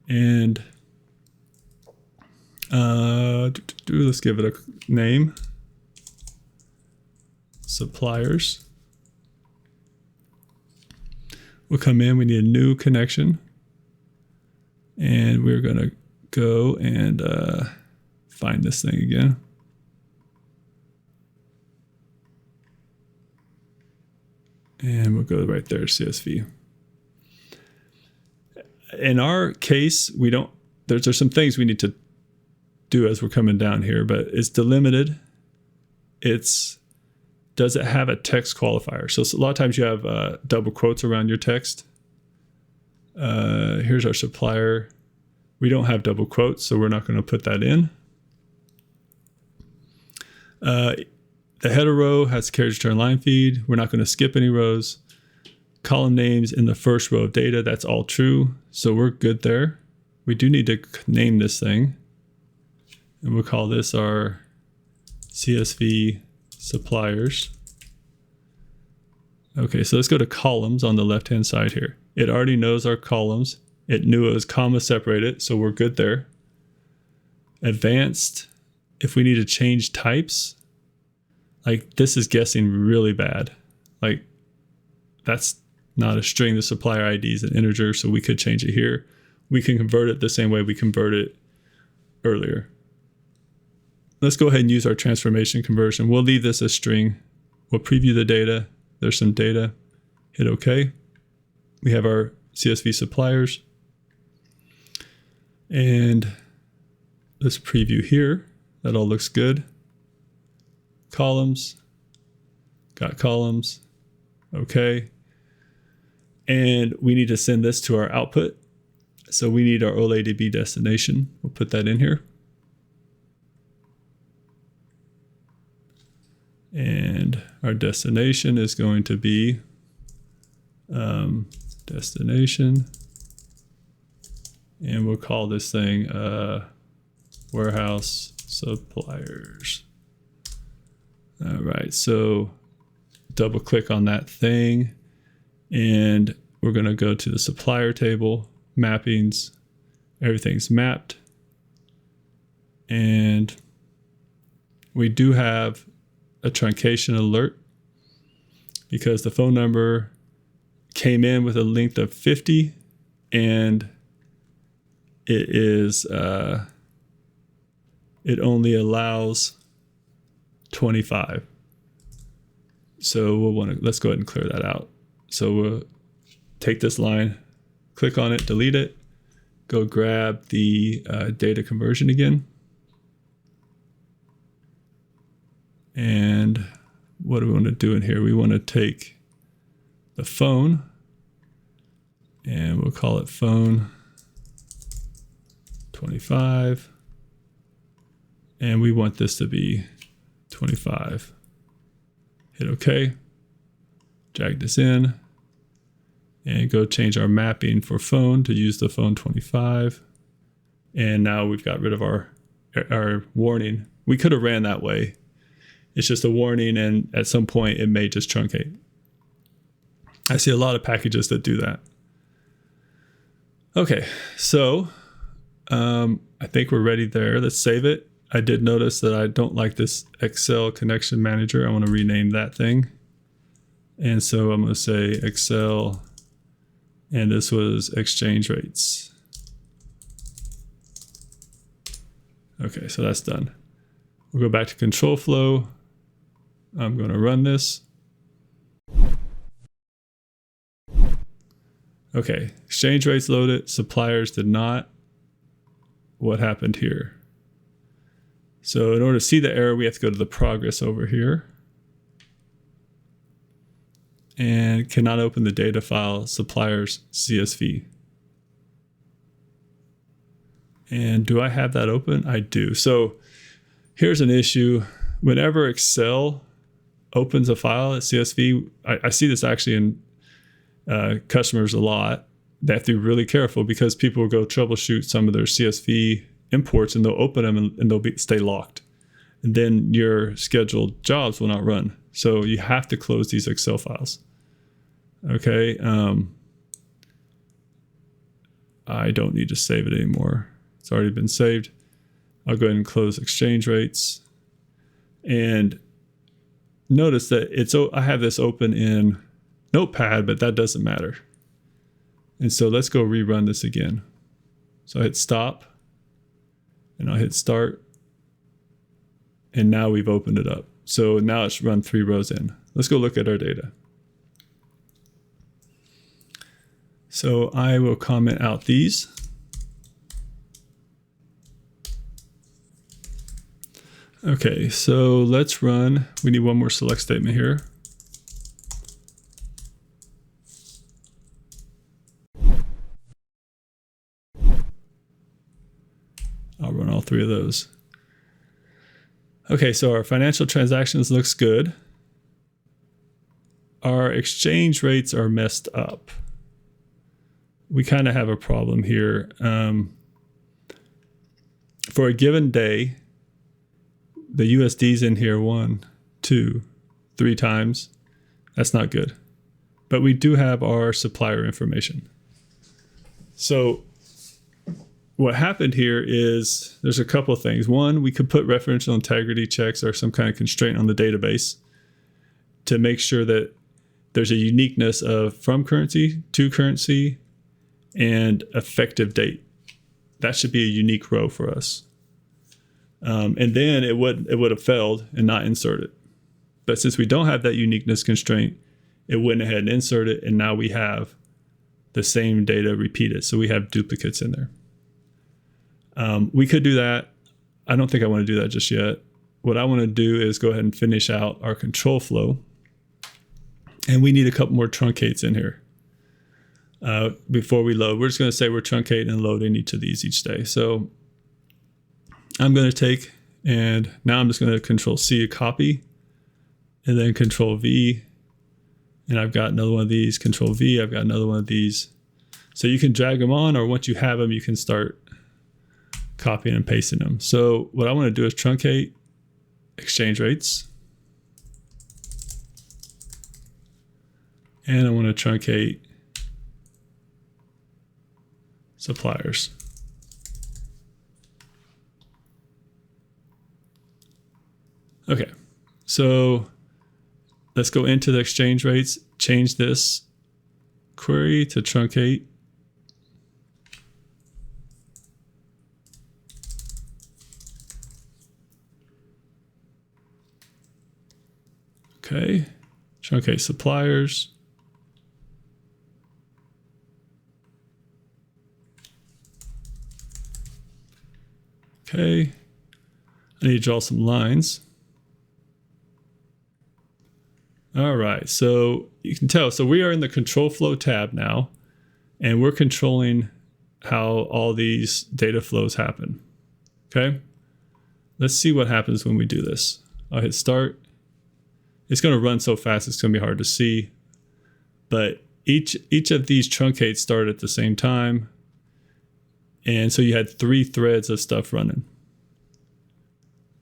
And let's give it a name. Suppliers. We'll come in, we need a new connection. And we're going to go and find this thing again. And we'll go right there, CSV. In our case, we don't, there's some things we need to do as we're coming down here, but it's delimited. Does it have a text qualifier? So a lot of times you have double quotes around your text. Here's our supplier. We don't have double quotes, so we're not going to put that in. The header row has carriage return line feed. We're not going to skip any rows. Column names in the first row of data, that's all true. So we're good there. We do need to name this thing. And we'll call this our CSV suppliers. Okay, so let's go to columns on the left-hand side here. It already knows our columns. It knew it was comma separated, so we're good there. Advanced, if we need to change types, like this is guessing really bad. Like that's not a string, the supplier ID is an integer, so we could change it here. We can convert it the same way we converted it earlier. Let's go ahead and use our transformation conversion. We'll leave this as string. We'll preview the data. There's some data. Hit OK. We have our CSV suppliers. And let's preview here. That all looks good. Columns. Got columns. OK. And we need to send this to our output. So we need our OLADB destination. We'll put that in here. And our destination is going to be destination. And we'll call this thing warehouse suppliers. All right, so double click on that thing. And we're going to go to the supplier table, mappings. Everything's mapped. And we do have a truncation alert because the phone number came in with a length of 50 and it is it only allows 25. So we'll want to, let's go ahead and clear that out. So we'll take this line, click on it, delete it, go grab the data conversion again. And what do we want to do in here? We want to take the phone and we'll call it phone 25. And we want this to be 25. Hit OK. Drag this in and go change our mapping for phone to use the phone 25. And now we've got rid of our warning. We could have ran that way. It's just a warning, and at some point it may just truncate. I see a lot of packages that do that. Okay, so I think we're ready there. Let's save it. I did notice that I don't like this Excel connection manager. I want to rename that thing. And so I'm going to say Excel, and this was exchange rates. Okay, so that's done. We'll go back to control flow. I'm going to run this. Okay, exchange rates loaded, suppliers did not. What happened here? So in order to see the error, we have to go to the progress over here. And cannot open the data file suppliers CSV. And do I have that open? I do. So here's an issue. Whenever Excel opens a file at CSV, I see this actually in customers a lot. They have to be really careful because people will go troubleshoot some of their CSV imports and they'll open them and they'll stay locked. And then your scheduled jobs will not run. So you have to close these Excel files. Okay. I don't need to save it anymore. It's already been saved. I'll go ahead and close exchange rates. And notice that I have this open in Notepad, but that doesn't matter. And so let's go rerun this again. So I hit stop and I'll hit start. And now we've opened it up. So now it's run 3 rows in. Let's go look at our data. So I will comment out these. Okay, so let's run. We need one more select statement here. I'll run all 3 of those. Okay, so our financial transactions looks good. Our exchange rates are messed up. We kind of have a problem here. For a given day, the USD's in here 1, 2, 3 times. That's not good. But we do have our supplier information. So what happened here is there's a couple of things. One, we could put referential integrity checks or some kind of constraint on the database to make sure that there's a uniqueness of from currency to currency and effective date. That should be a unique row for us. And then it would have failed and not inserted. But since we don't have that uniqueness constraint, it went ahead and inserted, and now we have the same data repeated. So we have duplicates in there. We could do that. I don't think I want to do that just yet. What I want to do is go ahead and finish out our control flow. And we need a couple more truncates in here before we load. We're just going to say we're truncating and loading each of these each day. So I'm going to take, and now I'm just going to Control C a copy, and then Control V. And I've got another one of these, Control V, I've got another one of these. So you can drag them on, or once you have them, you can start copying and pasting them. So what I want to do is truncate exchange rates. And I want to truncate suppliers. Okay, so let's go into the exchange rates, change this query to truncate. Okay, truncate suppliers. Okay, I need to draw some lines. All right, so you can tell, so we are in the control flow tab now, and we're controlling how all these data flows happen. Okay, let's see what happens when we do this. I'll hit start. It's going to run so fast it's going to be hard to see, but each of these truncates start at the same time, and so you had 3 threads of stuff running.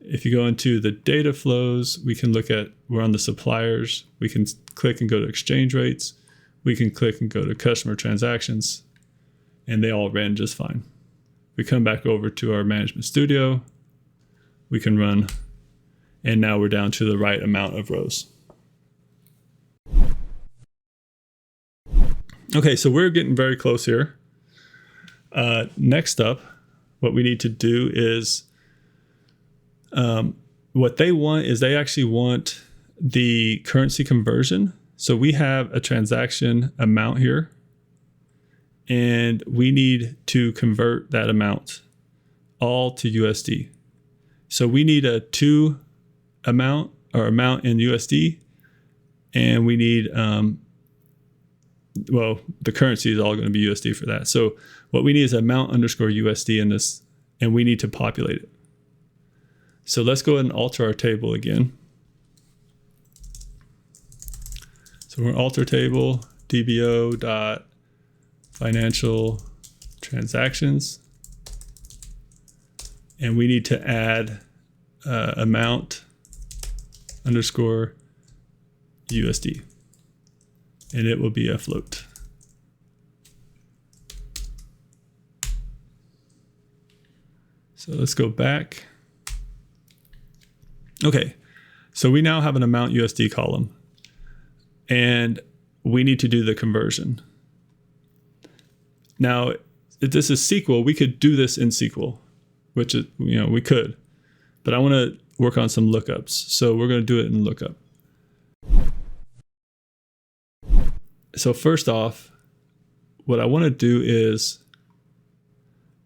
If you go into the data flows, we can look at, we're on the suppliers. We can click and go to exchange rates. We can click and go to customer transactions, and they all ran just fine. We come back over to our management studio. We can run, and now we're down to the right amount of rows. Okay, so we're getting very close here. Next up, what we need to do is, what they want is they actually want the currency conversion. So we have a transaction amount here, and we need to convert that amount all to USD. So we need a to amount, or amount in USD, and we need, well, the currency is all going to be USD for that. So what we need is amount underscore USD in this, and we need to populate it. So let's go ahead and alter our table again. So we're alter table, DBO dot financial transactions, and we need to add amount underscore USD, and it will be a float. So let's go back. Okay, so we now have an amount USD column, and we need to do the conversion. Now, if this is SQL, we could do this in SQL, which is, we could, but I want to work on some lookups. So we're going to do it in Lookup. So first off, what I want to do is,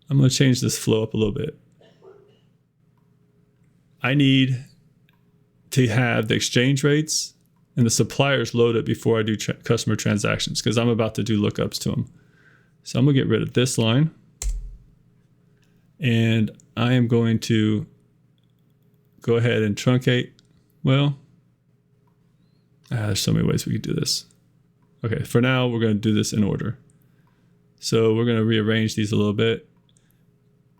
I'm going to change this flow up a little bit. I need to have the exchange rates and the suppliers loaded before I do customer transactions, because I'm about to do lookups to them. So I'm going to get rid of this line, and I am going to go ahead and truncate. Well, there's so many ways we could do this. Okay, for now, we're going to do this in order. So we're going to rearrange these a little bit,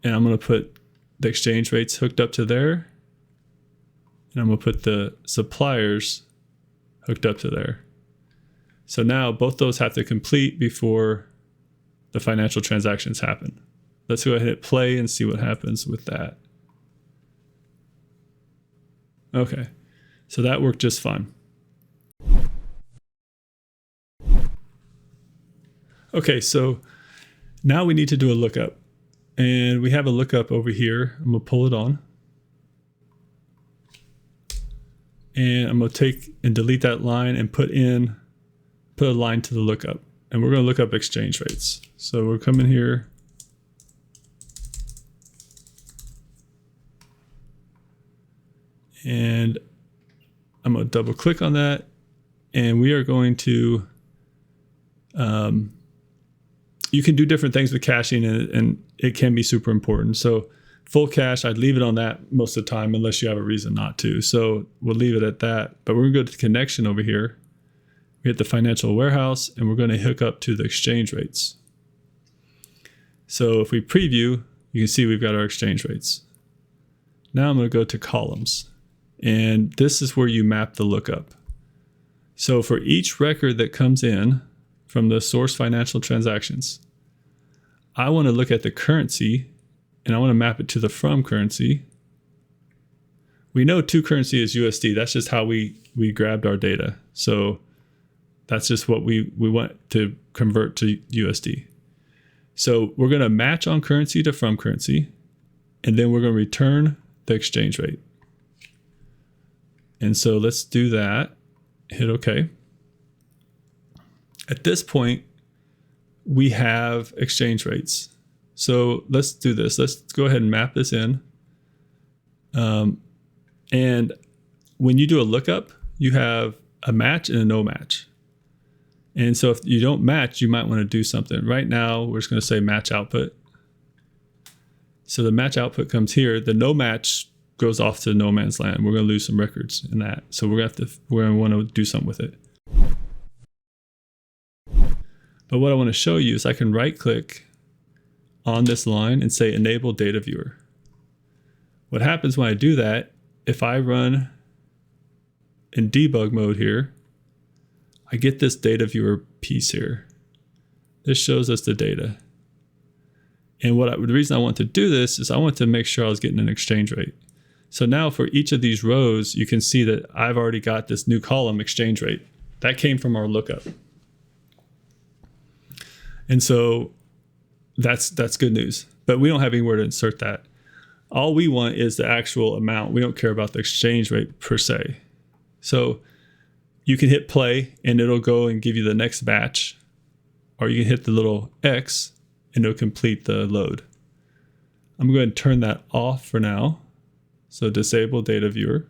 and I'm going to put the exchange rates hooked up to there. And I'm going to put the suppliers hooked up to there. So now both those have to complete before the financial transactions happen. Let's go ahead and hit play and see what happens with that. Okay, so that worked just fine. Okay, so now we need to do a lookup. And we have a lookup over here. I'm going to pull it on. And I'm going to take and delete that line and put in put a line to the lookup, and we're going to look up exchange rates. So we're coming here. And I'm going to double click on that. And we are going to, you can do different things with caching, and it can be super important. So full cache, I'd leave it on that most of the time unless you have a reason not to. So we'll leave it at that. But we're going to go to the connection over here. We hit the financial warehouse, and we're going to hook up to the exchange rates. So if we preview, you can see we've got our exchange rates. Now I'm going to go to columns, and this is where you map the lookup. So for each record that comes in from the source financial transactions, I want to look at the currency, and I want to map it to the from currency. We know to currency is USD. That's just how we grabbed our data. So that's just what we want to convert to USD. So we're going to match on currency to from currency, and then we're going to return the exchange rate. And so let's do that. Hit OK. At this point, we have exchange rates. So let's do this. Let's go ahead and map this in. And when you do a lookup, you have a match and a no match. And so if you don't match, you might want to do something. Right now, we're just going to say match output. So the match output comes here. The no match goes off to no man's land. We're going to lose some records in that. So we're going to want to do something with it. But what I want to show you is I can right click on this line and say enable data viewer. What happens when I do that, if I run in debug mode here, I get this data viewer piece here. This shows us the data. And the reason I want to do this is I want to make sure I was getting an exchange rate. So now for each of these rows, you can see that I've already got this new column exchange rate. That came from our lookup. And so that's good news. But we don't have anywhere to insert that. All we want is the actual amount. We don't care about the exchange rate per se. So you can hit play and it'll go and give you the next batch. Or you can hit the little X and it'll complete the load. I'm going to turn that off for now. So disable data viewer.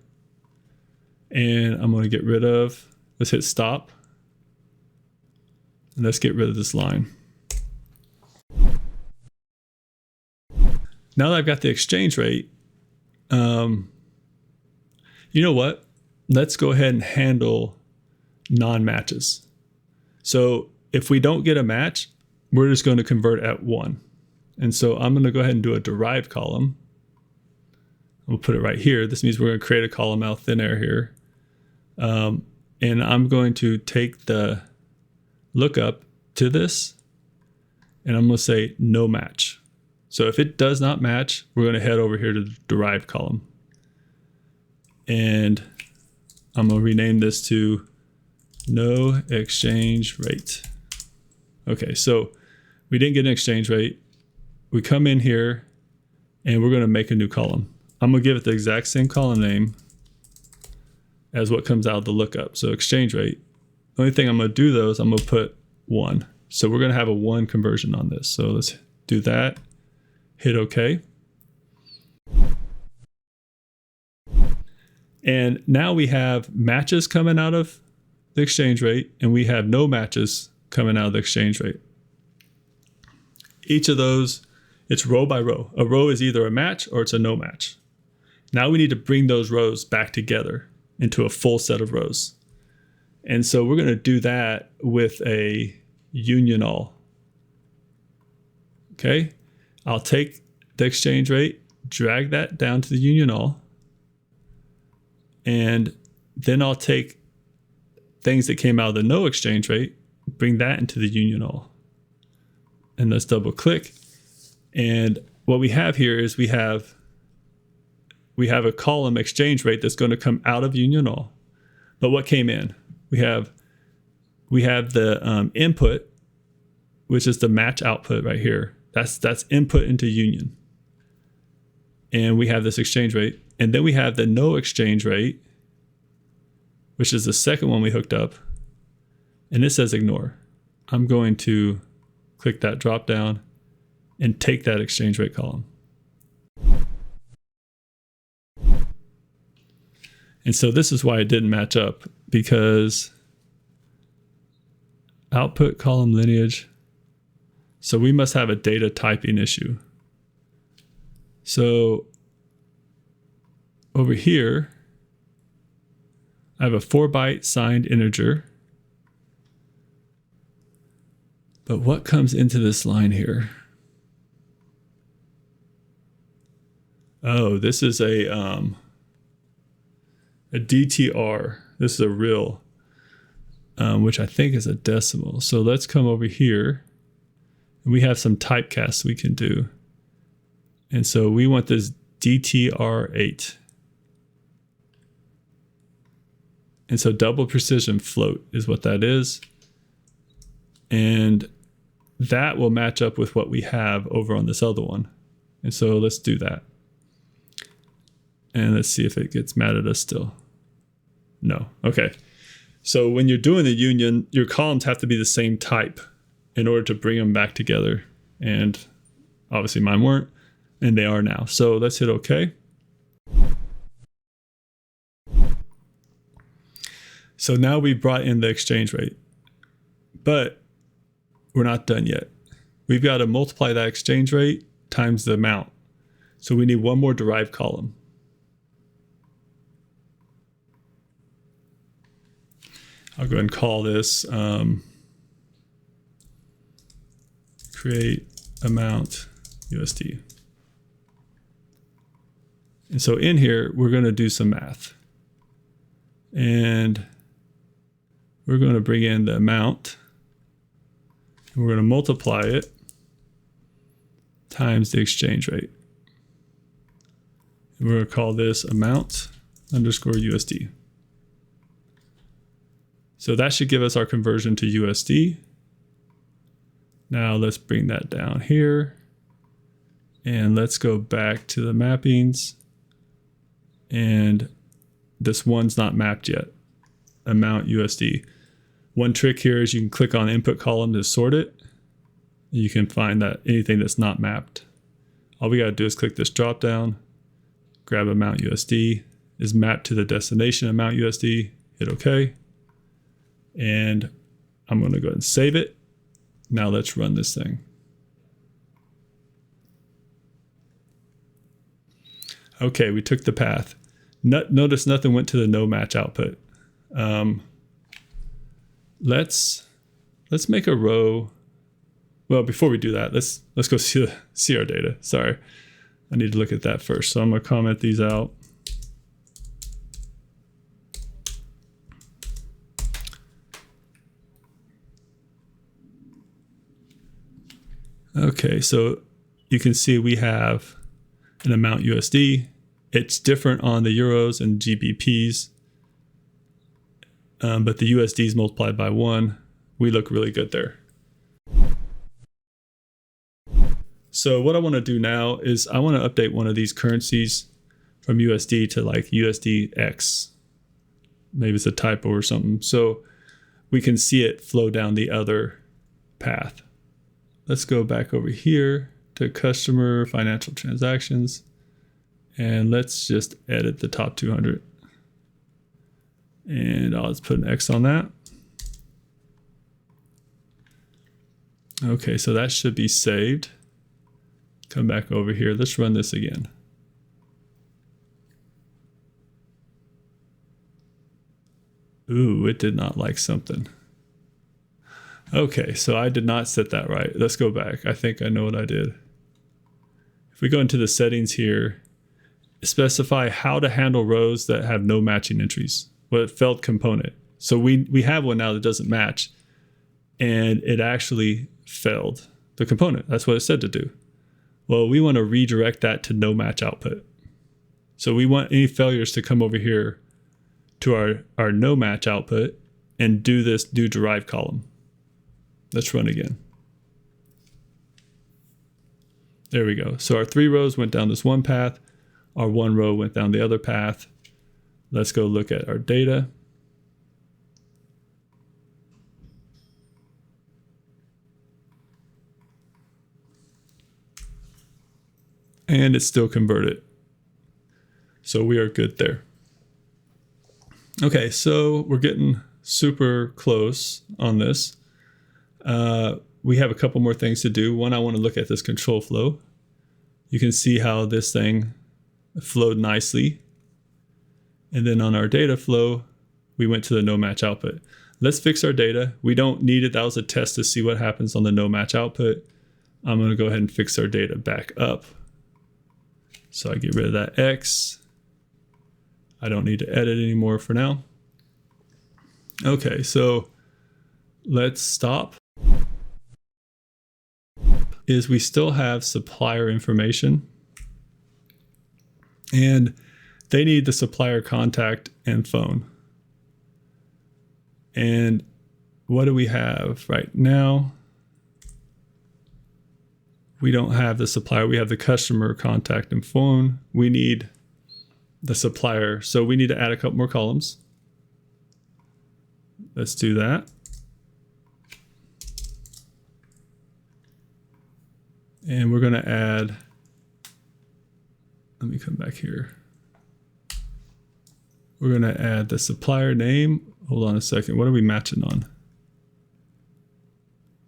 And I'm going to get rid of, let's hit stop. And let's get rid of this line. Now that I've got the exchange rate, you know what? Let's go ahead and handle non-matches. So if we don't get a match, we're just going to convert at 1. And so I'm going to go ahead and do a derived column. We'll put it right here. This means we're going to create a column out of thin air here. And I'm going to take the lookup to this, and I'm going to say no match. So if it does not match, we're going to head over here to the derived column. And I'm going to rename this to no exchange rate. Okay, so we didn't get an exchange rate. We come in here and we're going to make a new column. I'm going to give it the exact same column name as what comes out of the lookup. So exchange rate. The only thing I'm going to do though is I'm going to put 1. So we're going to have a 1 conversion on this. So let's do that. Hit OK. And now we have matches coming out of the exchange rate, and we have no matches coming out of the exchange rate. Each of those, it's row by row. A row is either a match or it's a no match. Now we need to bring those rows back together into a full set of rows. And so we're going to do that with a union all. Okay. I'll take the exchange rate, drag that down to the union all, and then I'll take things that came out of the no exchange rate, bring that into the union all. And let's double click. And what we have here is we have a column exchange rate that's going to come out of union all. But what came in? We have the input, which is the match output right here. That's input into union. And we have this exchange rate. And then we have the no exchange rate, which is the second one we hooked up. and it says ignore. I'm going to click that drop down and take that exchange rate column. And so this is why it didn't match up, because output column lineage. So we must have a data typing issue. So over here, I have a 4-byte signed integer. But what comes into this line here? Oh, this is a DTR. This is a real, which I think is a decimal. So let's come over here, and we have some typecast we can do. And so we want this DTR8. And so double precision float is what that is. And that will match up with what we have over on this other one. And so let's do that. And let's see if it gets mad at us still. No. Okay. So when you're doing the union, your columns have to be the same type in order to bring them back together. And obviously mine weren't, and they are now. So let's hit OK. So now we've brought in the exchange rate, but we're not done yet. We've got to multiply that exchange rate times the amount. So we need one more derived column. I'll go ahead and call this create amount USD. And so in here, we're going to do some math. And we're going to bring in the amount. And we're going to multiply it times the exchange rate. And we're going to call this amount underscore USD. So that should give us our conversion to USD. Now let's bring that down here. And let's go back to the mappings. And this one's not mapped yet. Amount USD. One trick here is you can click on input column to sort it. You can find that anything that's not mapped. All we got to do is click this drop down, grab amount USD, is mapped to the destination amount USD, hit OK. And I'm going to go ahead and save it. Now let's run this thing. Okay, we took the path. Notice nothing went to the no match output. Let's make a row. Well, before we do that, let's go see our data. Sorry, I need to look at that first. So I'm going to comment these out. Okay, so you can see we have an amount USD. It's different on the euros and GBPs, but the USD is multiplied by 1. We look really good there. So what I want to do now is I want to update one of these currencies from USD to like USDX. Maybe it's a typo or something. So we can see it flow down the other path. Let's go back over here to customer financial transactions. And let's just edit the top 200. And I'll just put an X on that. Okay, so that should be saved. Come back over here. Let's run this again. Ooh, it did not like something. Okay, so I did not set that right. Let's go back. I think I know what I did. If we go into the settings here, specify how to handle rows that have no matching entries. What failed component. So we have one now that doesn't match, and it actually failed the component. That's what it said to do. Well, we want to redirect that to no match output. So we want any failures to come over here to our no match output and do this new derived column. Let's run again. There we go. So our 3 rows went down this one path. Our 1 row went down the other path. Let's go look at our data. and it's still converted. So we are good there. Okay, so we're getting super close on this. We have a couple more things to do. One, I want to look at this control flow. You can see how this thing flowed nicely. And then on our data flow, we went to the no match output. Let's fix our data. We don't need it. That was a test to see what happens on the no match output. I'm going to go ahead and fix our data back up. So I get rid of that X. I don't need to edit anymore for now. Okay, so let's stop. Is we still have supplier information, and they need the supplier contact and phone. And what do we have right now? We don't have the supplier. We have the customer contact and phone. We need the supplier. So we need to add a couple more columns. Let's do that. And we're going to add, let me come back here. We're going to add the supplier name. Hold on a second. What are we matching on?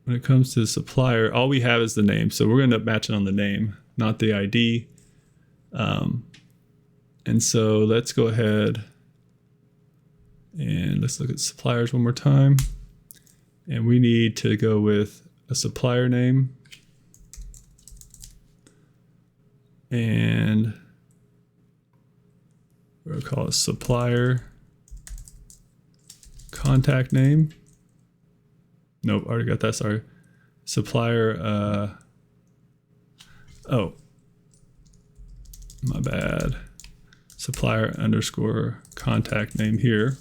When it comes to the supplier, all we have is the name. So we're going to end up matching on the name, not the ID. And so let's go ahead and let's look at suppliers one more time. And we need to go with a supplier name. And we're going to call it supplier contact name. Nope, already got that, sorry. Supplier, oh, my bad. Supplier underscore contact name here.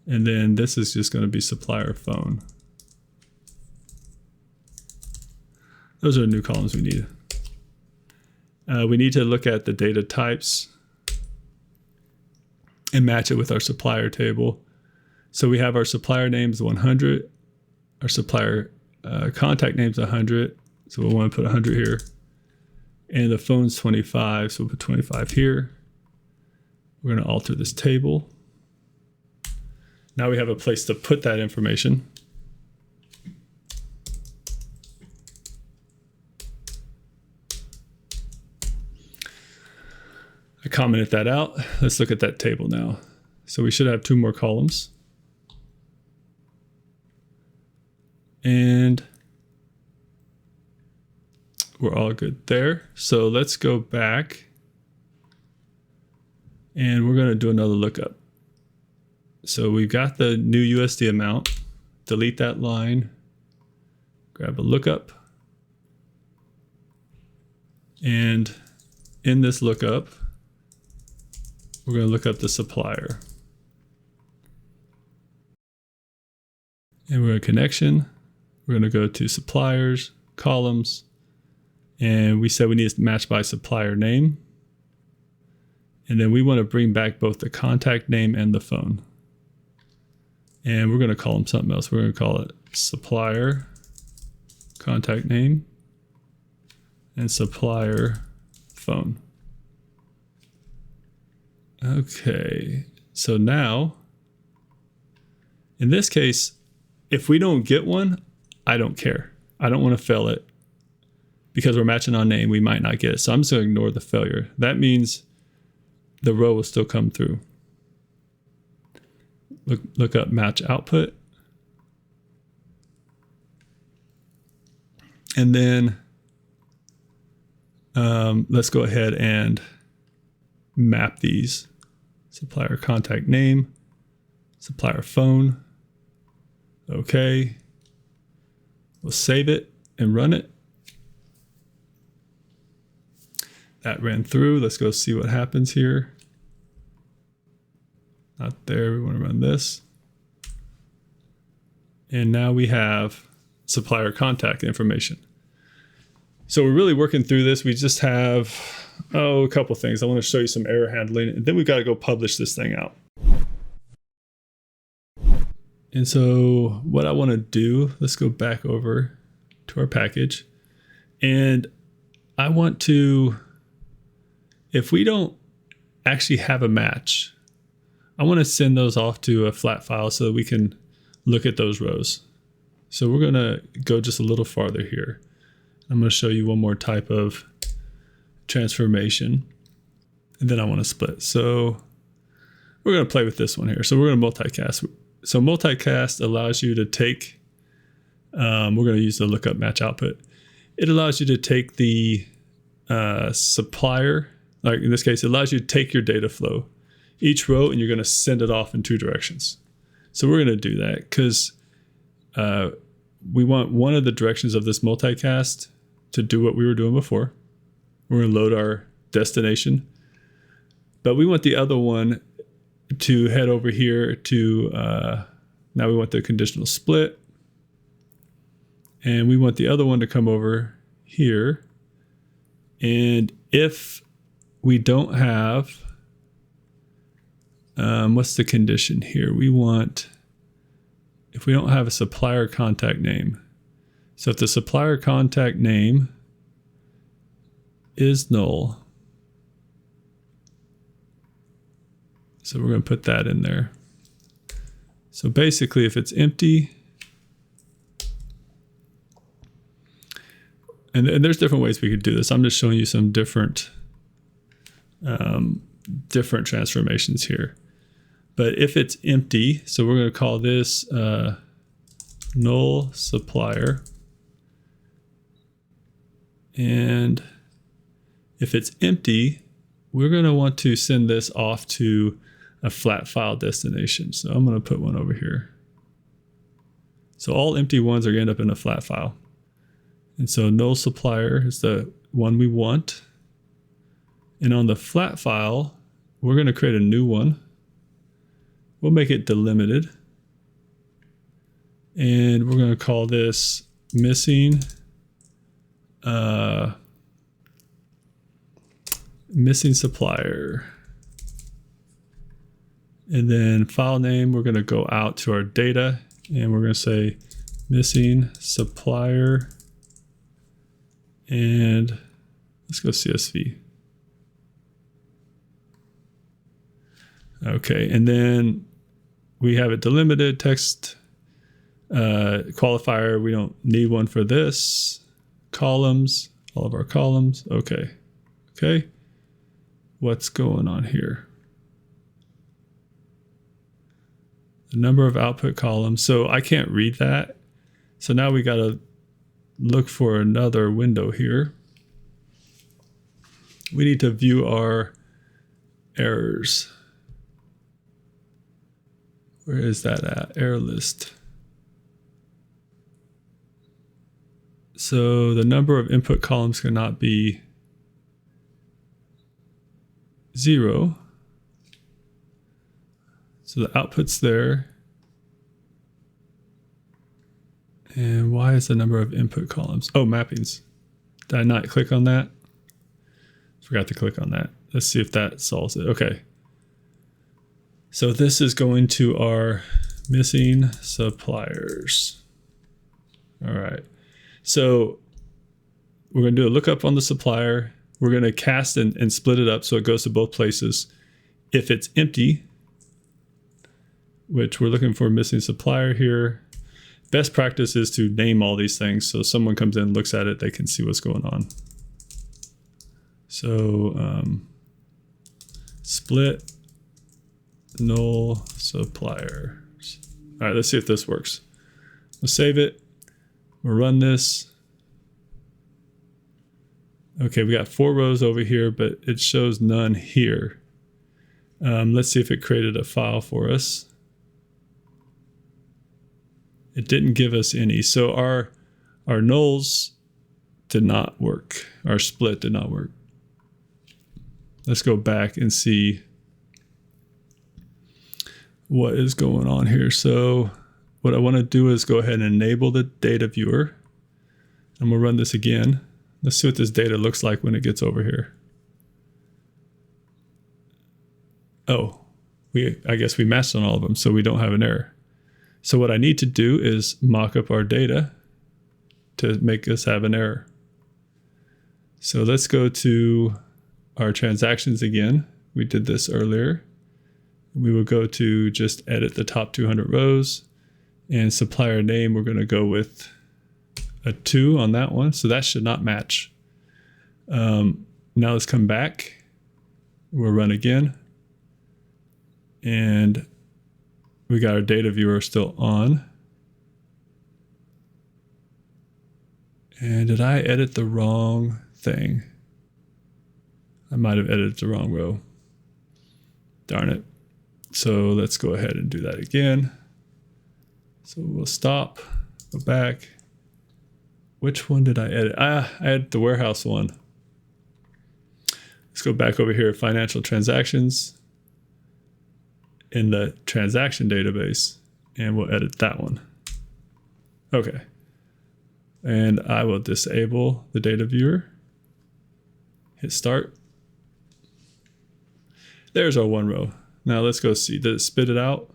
And then this is just going to be supplier phone. Those are the new columns we need. We need to look at the data types and match it with our supplier table. So we have our supplier name is 100. Our supplier contact name is 100. So we'll want to put 100 here. And the phone's 25. So we'll put 25 here. We're going to alter this table. Now we have a place to put that information. I commented that out. Let's look at that table now. So we should have 2 more columns. And we're all good there. So let's go back and we're going to do another lookup. So we've got the new USD amount. Delete that line. Grab a lookup. And in this lookup, we're going to look up the supplier. And we're in connection. We're going to go to suppliers, columns, and we said we need to match by supplier name. And then we want to bring back both the contact name and the phone. And we're going to call them something else. We're going to call it supplier contact name and supplier phone. Okay, so now, in this case, if we don't get one, I don't care. I don't want to fail it because we're matching on name. We might not get it. So I'm just going to ignore the failure. That means the row will still come through. Look up match output. And then let's go ahead and map these. Supplier contact name, supplier phone. Okay. We'll save it and run it. That ran through. Let's go see what happens here. Not there. We want to run this. And now we have supplier contact information. So we're really working through this. We just have, a couple things. I want to show you some error handling, and then we've got to go publish this thing out. And so what I want to do, let's go back over to our package. And I want to, if we don't actually have a match, I want to send those off to a flat file so that we can look at those rows. So we're going to go just a little farther here. I'm going to show you one more type of transformation, and then I want to split. So we're going to play with this one here. So we're going to multicast. So multicast allows you to take, we're going to use the lookup match output. It allows you to take the supplier, like in this case, it allows you to take your data flow, each row, and you're going to send it off in two directions. So we're going to do that because we want one of the directions of this multicast to do what we were doing before. We're going to load our destination, but we want the other one to head over here to, now we want the conditional split, and we want the other one to come over here. And if we don't have, what's the condition here? We want, if we don't have a supplier contact name. So if the supplier contact name is null, so we're going to put that in there. So basically, if it's empty, and there's different ways we could do this. I'm just showing you some different transformations here. But if it's empty, so we're going to call this null supplier. And if it's empty, we're going to want to send this off to a flat file destination. So I'm going to put one over here. So all empty ones are going to end up in a flat file. And so null supplier is the one we want. And on the flat file, we're going to create a new one. We'll make it delimited. And we're going to call this missing supplier. And then file name, we're going to go out to our data and we're going to say missing supplier. And let's go CSV. Okay, and then we have it delimited, text qualifier. We don't need one for this. Columns, all of our columns. Okay. Okay. What's going on here? The number of output columns. So I can't read that. So now we got to look for another window here. We need to view our errors. Where is that at? Error list. So the number of input columns cannot be 0. So the output's there. And why is the number of input columns? Oh, mappings. Did I not click on that? Forgot to click on that. Let's see if that solves it. Okay. So this is going to our missing suppliers. All right. So we're going to do a lookup on the supplier. We're going to cast and split it up so it goes to both places. If it's empty, which we're looking for missing supplier here, best practice is to name all these things so someone comes in and looks at it, they can see what's going on. So split null suppliers. All right, let's see if this works. We'll save it. We'll run this. Okay, we got 4 rows over here, but it shows none here. Let's see if it created a file for us. It didn't give us any. So our nulls did not work. Our split did not work. Let's go back and see what is going on here. So what I want to do is go ahead and enable the data viewer. And we'll run this again. Let's see what this data looks like when it gets over here. Oh, I guess we matched on all of them, so we don't have an error. So what I need to do is mock up our data to make us have an error. So let's go to our transactions again. We did this earlier. We will go to just edit the top 200 rows, and supplier name, we're going to go with a 2 on that one. So that should not match. Now let's come back. We'll run again. And we got our data viewer still on. And did I edit the wrong thing? I might have edited the wrong row. Darn it. So let's go ahead and do that again. So we'll stop, go back. Which one did I edit? I edited the warehouse one. Let's go back over here, financial transactions in the transaction database, and we'll edit that one. Okay. And I will disable the data viewer. Hit start. There's our one row. Now let's go see, did it spit it out?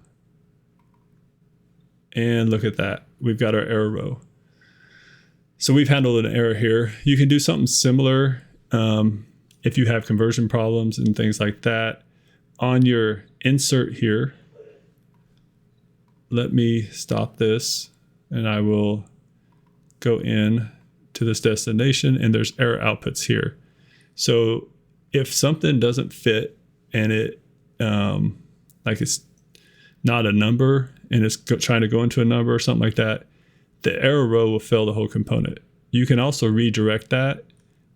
And look at that. We've got our error row. So we've handled an error here. You can do something similar if you have conversion problems and things like that. On your insert here, let me stop this and I will go in to this destination, and there's error outputs here. So if something doesn't fit and it like it's not a number and it's trying to go into a number or something like that, the error row will fail the whole component. You can also redirect that,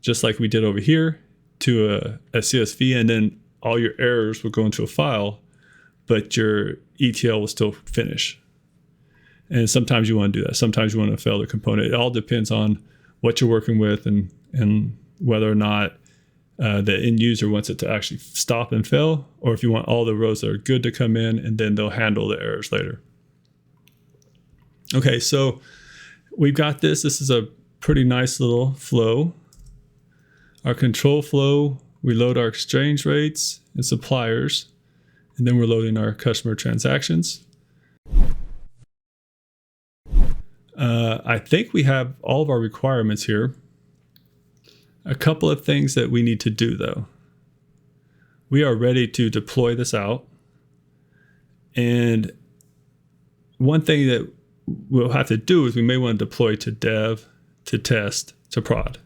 just like we did over here, to a CSV, and then all your errors will go into a file, but your ETL will still finish. And sometimes you want to do that. Sometimes you want to fail the component. It all depends on what you're working with and whether or not the end user wants it to actually stop and fail, or if you want all the rows that are good to come in, and then they'll handle the errors later. Okay, so we've got this. This is a pretty nice little flow. Our control flow, we load our exchange rates and suppliers, and then we're loading our customer transactions. I think we have all of our requirements here. A couple of things that we need to do though. We are ready to deploy this out. And one thing that we'll have to do is we may want to deploy to dev, to test, to prod.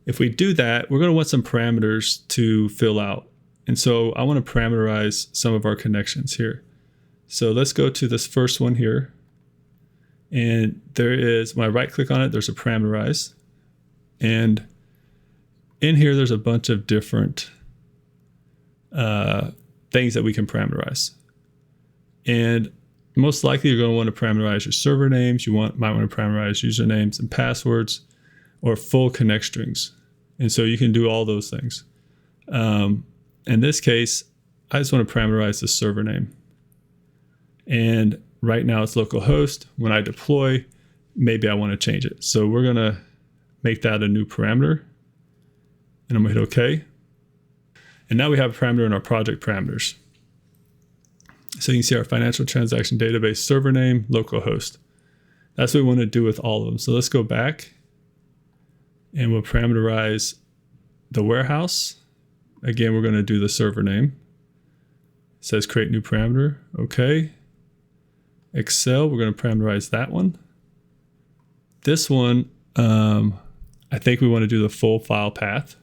If we do that, we're going to want some parameters to fill out. And so I want to parameterize some of our connections here. So let's go to this first one here. And there is, when I right click on it, there's a parameterize. And in here, there's a bunch of different things that we can parameterize. And most likely you're going to want to parameterize your server names. You might want to parameterize usernames and passwords, or full connect strings. And so you can do all those things. In this case, I just want to parameterize the server name. And right now it's localhost. When I deploy, maybe I want to change it. So we're going to make that a new parameter. And I'm going to hit OK. And now we have a parameter in our project parameters. So you can see our financial transaction database server name, localhost. That's what we want to do with all of them. So let's go back and we'll parameterize the warehouse. Again, we're going to do the server name. It says create new parameter. Okay. Excel, we're going to parameterize that one. This one, I think we want to do the full file path.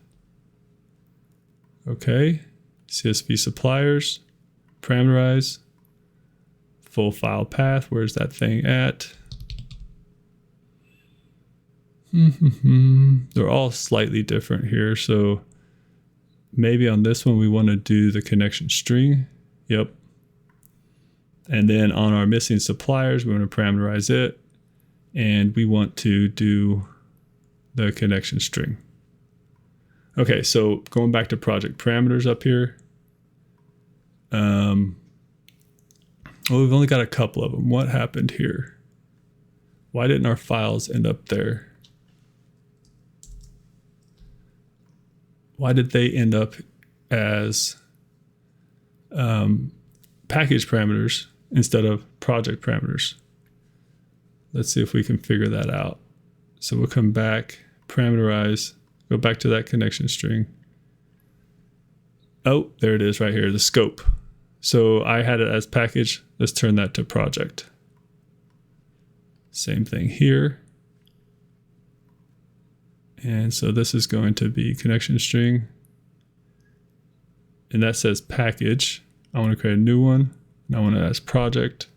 Okay. CSV suppliers, parameterize, full file path. Where's that thing at? They're all slightly different here. So maybe on this one, we want to do the connection string. Yep. And then on our missing suppliers, we want to parameterize it. And we want to do the connection string. Okay, so going back to project parameters up here. Well, we've only got a couple of them. What happened here? Why didn't our files end up there? Why did they end up as package parameters instead of project parameters? Let's see if we can figure that out. So we'll come back, parameterize, Go back to that connection string. Oh, there it is right here, the scope. So I had it as package. Let's turn that to project. Same thing here. And so this is going to be connection string. And that says package. I want to create a new one. And I want it as project.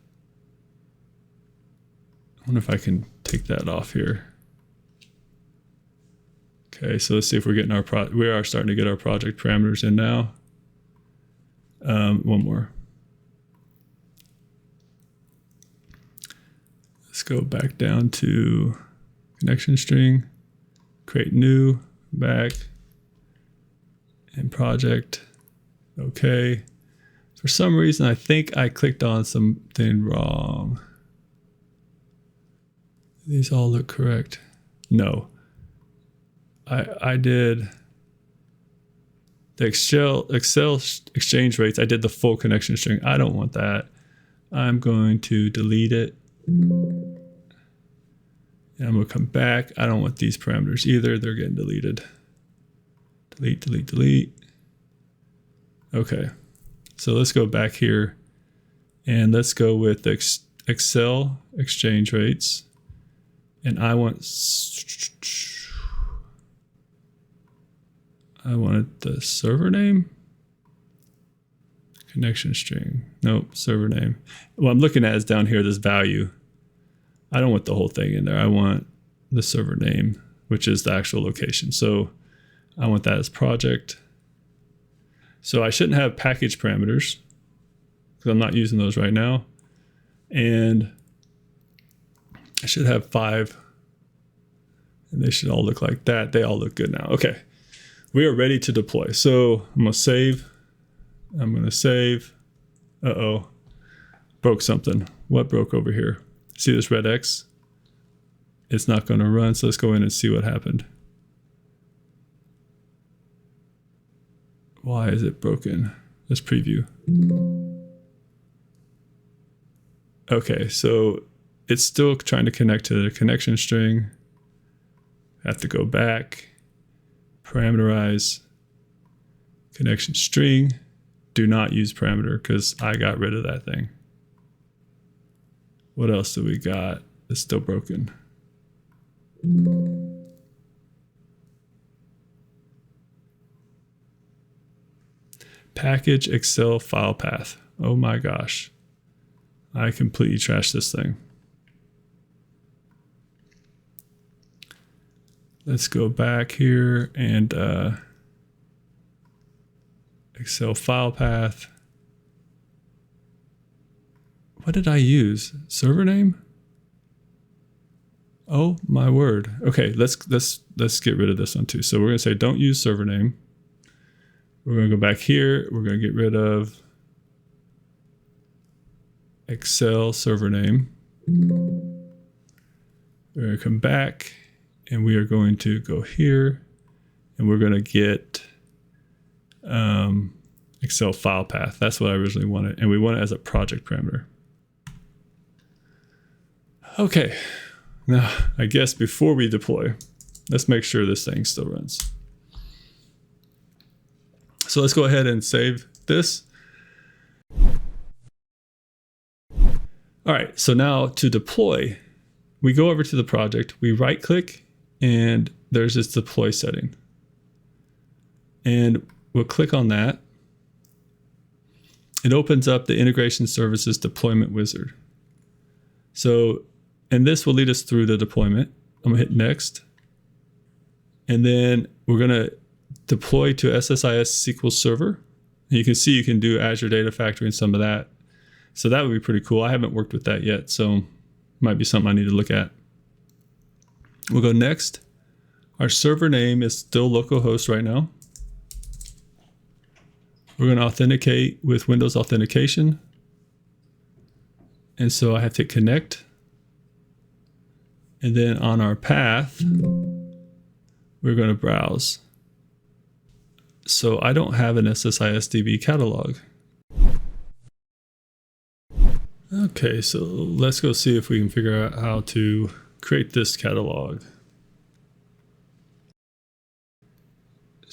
I wonder if I can take that off here. Okay, so let's see if we're getting our we are starting to get our project parameters in now. One more. Let's go back down to connection string, create new, back, and project. Okay. For some reason, I think I clicked on something wrong. These all look correct. No. I did the Excel exchange rates. I did the full connection string. I don't want that. I'm going to delete it. And I'm going to come back. I don't want these parameters either. They're getting deleted. Delete, delete, delete. Okay. So let's go back here and let's go with the Excel exchange rates. And I wanted the server name. Connection string. Nope, server name. What I'm looking at is down here, this value. I don't want the whole thing in there. I want the server name, which is the actual location. So I want that as project. So I shouldn't have package parameters because I'm not using those right now. And I should have 5. And they should all look like that. They all look good now. Okay. We are ready to deploy. So I'm going to save. I'm going to save. Uh-oh. Broke something. What broke over here? See this red X? It's not going to run. So let's go in and see what happened. Why is it broken? Let's preview. Okay, so it's still trying to connect to the connection string. I have to go back, parameterize connection string. Do not use parameter because I got rid of that thing. What else do we got? It's still broken. Package Excel file path. Oh my gosh. I completely trashed this thing. Let's go back here and Excel file path. What did I use? Server name? Oh my word. Okay, let's get rid of this one too. So we're gonna say don't use server name. We're gonna go back here. We're gonna get rid of Excel server name. We're gonna come back and we are going to go here and we're gonna get Excel file path. That's what I originally wanted. And we want it as a project parameter. Okay, now I guess before we deploy, let's make sure this thing still runs. So let's go ahead and save this. All right, so now to deploy, we go over to the project, we right click, and there's this deploy setting. And we'll click on that. It opens up the Integration Services Deployment Wizard. So, and this will lead us through the deployment. I'm gonna hit next. And then we're gonna deploy to SSIS SQL Server. And you can see you can do Azure Data Factory and some of that. So that would be pretty cool. I haven't worked with that yet, so might be something I need to look at. We'll go next. Our server name is still localhost right now. We're going to authenticate with Windows Authentication. And so I have to connect. And then on our path, we're going to browse. So I don't have an SSISDB catalog. Okay, so let's go see if we can figure out how to create this catalog.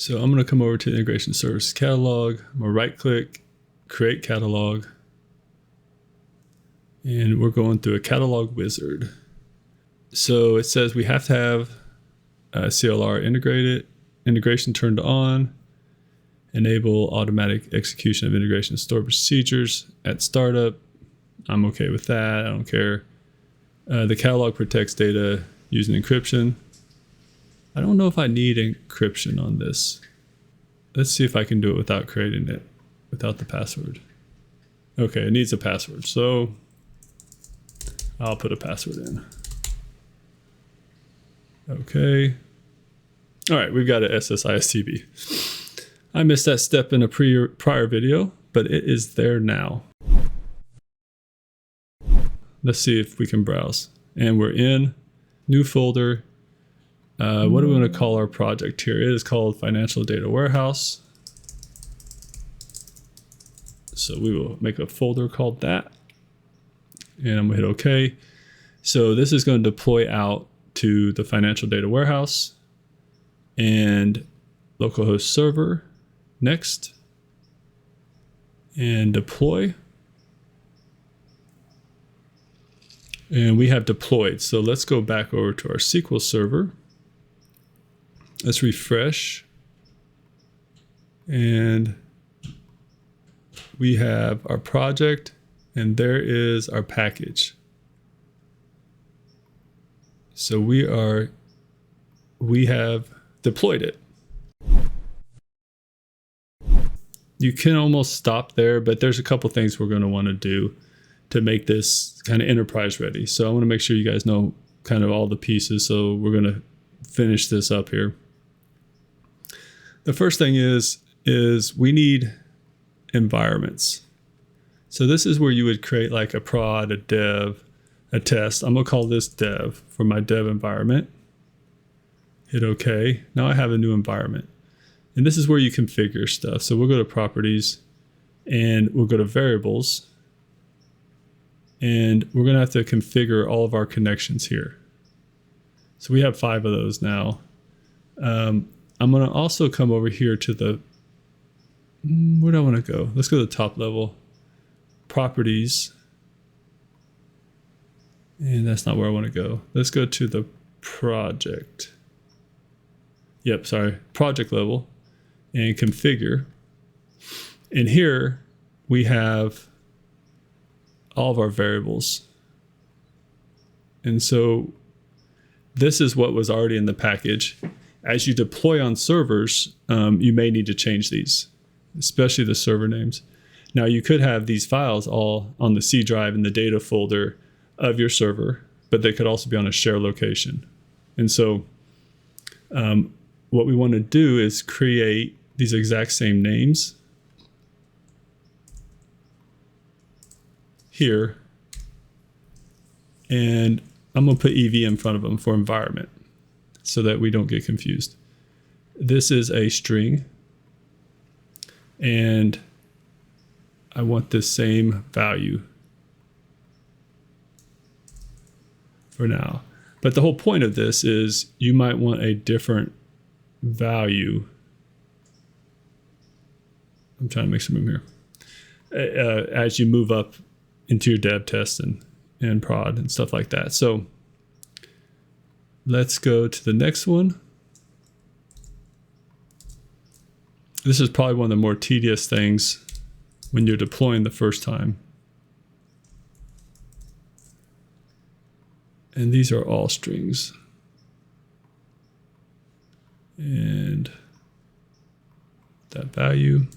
So I'm going to come over to the Integration Services Catalog. I'm going to right click, create catalog. And we're going through a catalog wizard. So it says we have to have CLR integration turned on, enable automatic execution of integration stored procedures at startup. I'm okay with that. I don't care. The catalog protects data using encryption. I don't know if I need encryption on this. Let's see if I can do it without creating it, without the password. Okay, it needs a password. So I'll put a password in. Okay. All right, we've got an SSISDB. I missed that step in a prior video, but it is there now. Let's see if we can browse. And we're in new folder. What do we want to call our project here? It is called Financial Data Warehouse. So we will make a folder called that. And I'm going to hit OK. So this is going to deploy out to the Financial Data Warehouse and localhost server. Next. And deploy. And we have deployed. So let's go back over to our SQL Server. Let's refresh. And we have our project, and there is our package. So we have deployed it. You can almost stop there, but there's a couple things we're going to want to do to make this kind of enterprise ready. So I want to make sure you guys know kind of all the pieces. So we're going to finish this up here. The first thing is we need environments. So this is where you would create like a prod, a dev, a test. I'm going to call this dev for my dev environment. Hit OK. Now I have a new environment. And this is where you configure stuff. So we'll go to properties and we'll go to variables. And we're going to have to configure all of our connections here. So we have 5 of those now. I'm going to also come over here to the, where do I want to go? Let's go to the top level. Properties. And that's not where I want to go. Let's go to the project. Yep, sorry. Project level. And configure. And here we have all of our variables. And so this is what was already in the package. As you deploy on servers, you may need to change these, especially the server names. Now you could have these files all on the C drive in the data folder of your server, but they could also be on a share location. And so what we want to do is create these exact same names here. And I'm going to put EV in front of them for environment so that we don't get confused. This is a string. And I want the same value for now. But the whole point of this is you might want a different value. I'm trying to make some room here. As you move up into your dev test and prod and stuff like that. So let's go to the next one. This is probably one of the more tedious things when you're deploying the first time. And these are all strings. And that value.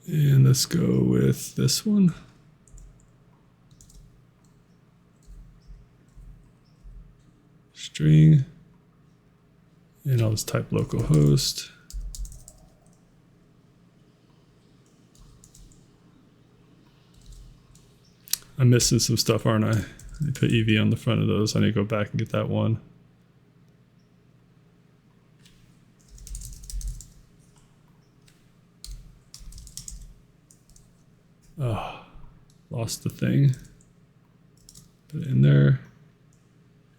And let's go with this one. String. And I'll just type localhost. I'm missing some stuff, aren't I? I put EV on the front of those. I need to go back and get that one. Oh, lost the thing. Put it in there.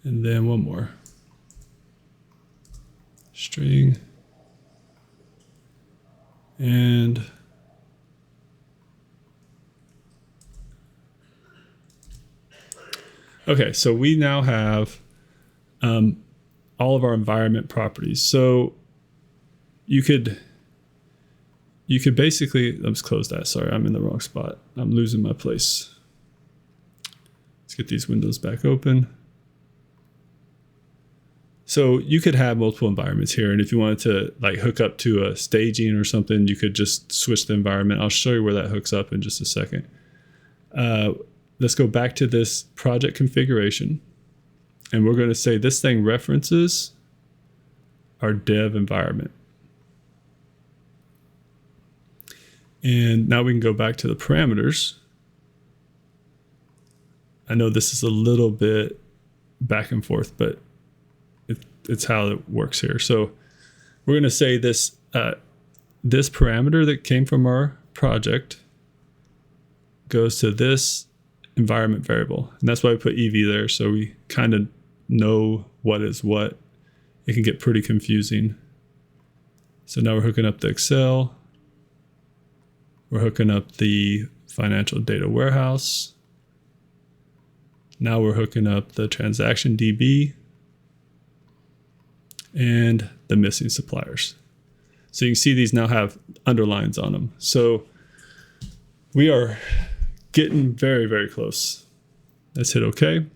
And then one more. String. And okay, so we now have all of our environment properties. So you could basically, let's close that. Sorry, I'm in the wrong spot. I'm losing my place. Let's get these windows back open. So you could have multiple environments here. And if you wanted to like hook up to a staging or something, you could just switch the environment. I'll show you where that hooks up in just a second. Let's go back to this project configuration. And we're going to say this thing references our dev environment. And now we can go back to the parameters. I know this is a little bit back and forth, but it's how it works here. So we're going to say this this parameter that came from our project goes to this environment variable. And that's why we put EV there, so we kind of know what is what. It can get pretty confusing. So now we're hooking up the Excel. We're hooking up the financial data warehouse. Now we're hooking up the transaction DB and the missing suppliers. So you can see these now have underlines on them. So we are getting very, very close. Let's hit OK.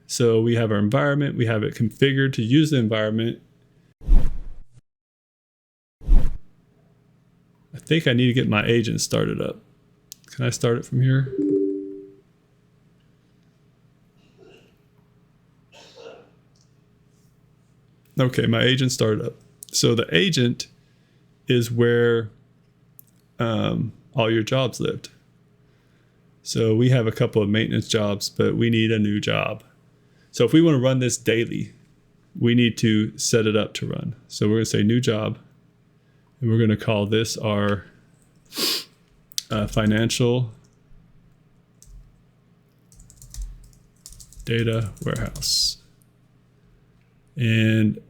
So we have our environment. We have it configured to use the environment. I think I need to get my agent started up. Can I start it from here? Okay, my agent started up. So the agent is where all your jobs lived. So we have a couple of maintenance jobs, but we need a new job. So if we want to run this daily, we need to set it up to run. So we're going to say new job, and we're going to call this our financial data warehouse. And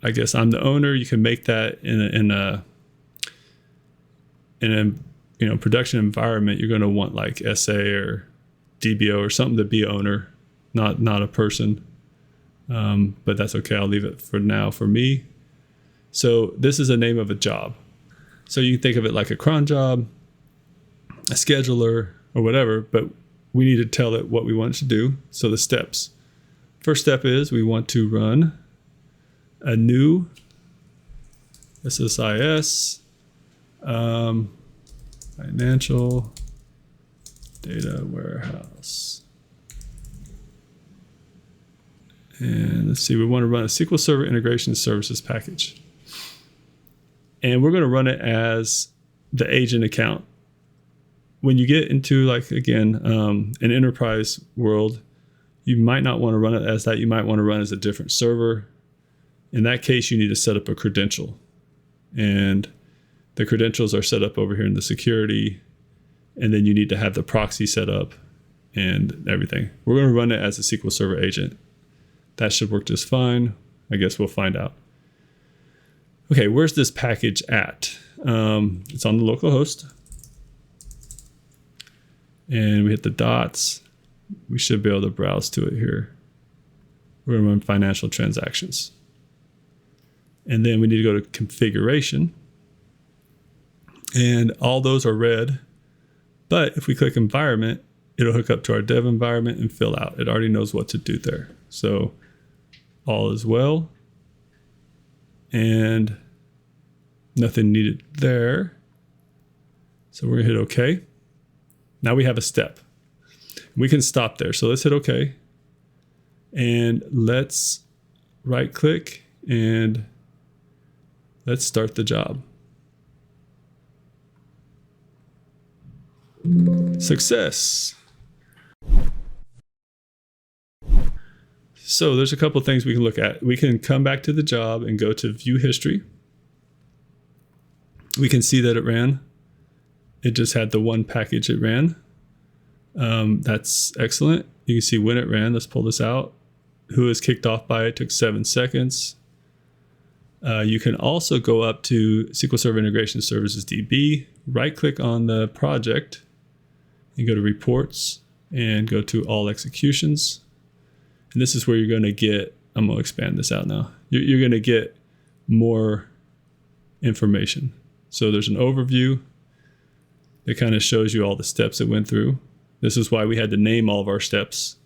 I guess I'm the owner. You can make that in a production environment. You're going to want like SA or DBO or something to be owner, not a person. But that's okay. I'll leave it for now for me. So this is the name of a job. So you can think of it like a cron job, a scheduler, or whatever. But we need to tell it what we want it to do. So the steps. First step is we want to run a new SSIS financial data warehouse. And let's see, we want to run a SQL Server Integration Services package. And we're going to run it as the agent account. When you get into, like, again, an enterprise world, you might not want to run it as that. You might want to run as a different server. In that case, you need to set up a credential. And the credentials are set up over here in the security. And then you need to have the proxy set up and everything. We're going to run it as a SQL Server agent. That should work just fine. I guess we'll find out. Okay, where's this package at? It's on the local host. And we hit the dots. We should be able to browse to it here. We're going to run financial transactions. And then we need to go to configuration. And all those are red. But if we click environment, it'll hook up to our dev environment and fill out. It already knows what to do there. So all is well. And nothing needed there. So we're going to hit OK. Now we have a step. We can stop there. So let's hit OK. And let's right click and let's start the job. Success. So there's a couple things we can look at. We can come back to the job and go to view history. We can see that it ran. It just had the one package it ran. That's excellent. You can see when it ran. Let's pull this out. Who was kicked off by it took 7 seconds. You can also go up to SQL Server Integration Services DB, right click on the project and go to reports and go to all executions. And this is where you're going to get, I'm going to expand this out now. You're going to get more information. So there's an overview that kind of shows you all the steps it went through. This is why we had to name all of our steps,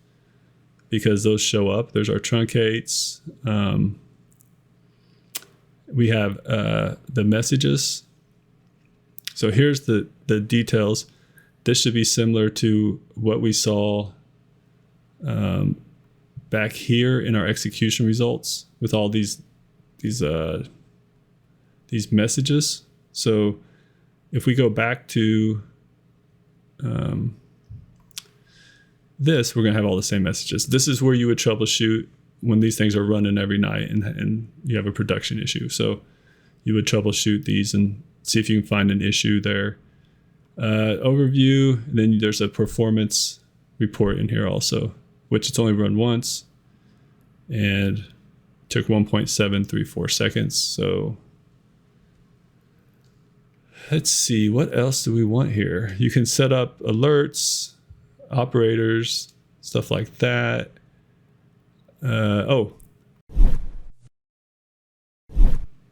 because those show up. There's our truncates. We have the messages. So here's the details. This should be similar to what we saw back here in our execution results with all these messages. So if we go back to this, we're going to have all the same messages. This is where you would troubleshoot when these things are running every night and you have a production issue. So you would troubleshoot these and see if you can find an issue there. Overview, then there's a performance report in here also, which it's only run once and took 1.734 seconds. So let's see, what else do we want here? You can set up alerts, operators, stuff like that.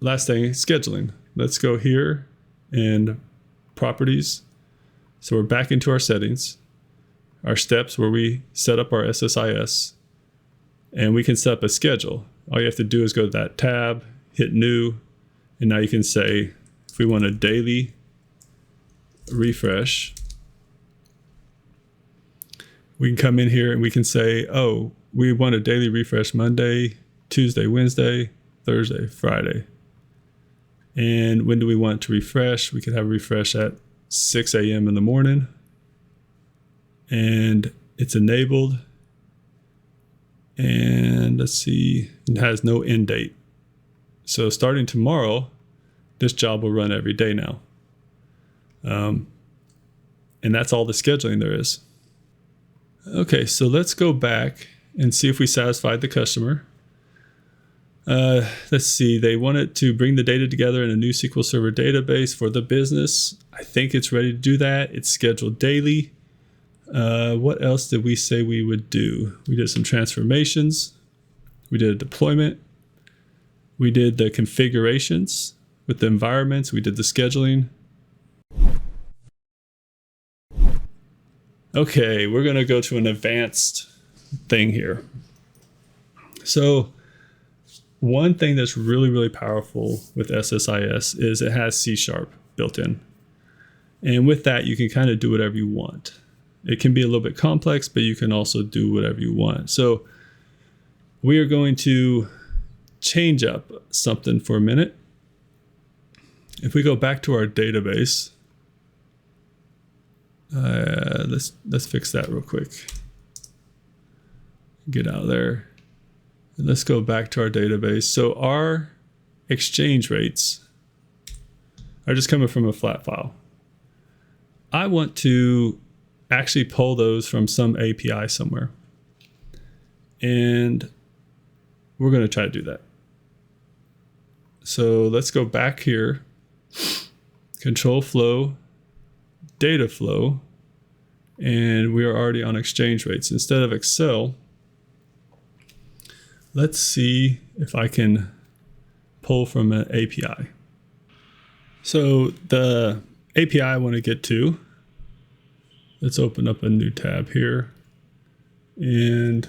Last thing, scheduling. Let's go here and properties. So we're back into our settings, our steps where we set up our SSIS, and we can set up a schedule. All you have to do is go to that tab, hit new, and now you can say if we want a daily refresh, we can come in here and we can say, oh, we want a daily refresh Monday, Tuesday, Wednesday, Thursday, Friday. And when do we want to refresh? We could have a refresh at 6 a.m. in the morning. And it's enabled. And let's see, it has no end date. So starting tomorrow, this job will run every day now. And that's all the scheduling there is. Okay, so let's go back and see if we satisfied the customer. Let's see, they wanted to bring the data together in a new SQL Server database for the business. I think it's ready to do that. It's scheduled daily. What else did we say we would do? We did some transformations. We did a deployment. We did the configurations with the environments. We did the scheduling. Okay, we're going to go to an advanced thing here. So one thing that's really, really powerful with SSIS is it has C# built in. And with that, you can kind of do whatever you want. It can be a little bit complex, but you can also do whatever you want. So we are going to change up something for a minute. If we go back to our database, let's fix that real quick. Get out of there. And let's go back to our database. So our exchange rates are just coming from a flat file. I want to actually pull those from some API somewhere. And we're going to try to do that. So let's go back here. Control flow, data flow, and we are already on exchange rates. Instead of Excel, let's see if I can pull from an API. So the API I want to get to, let's open up a new tab here, and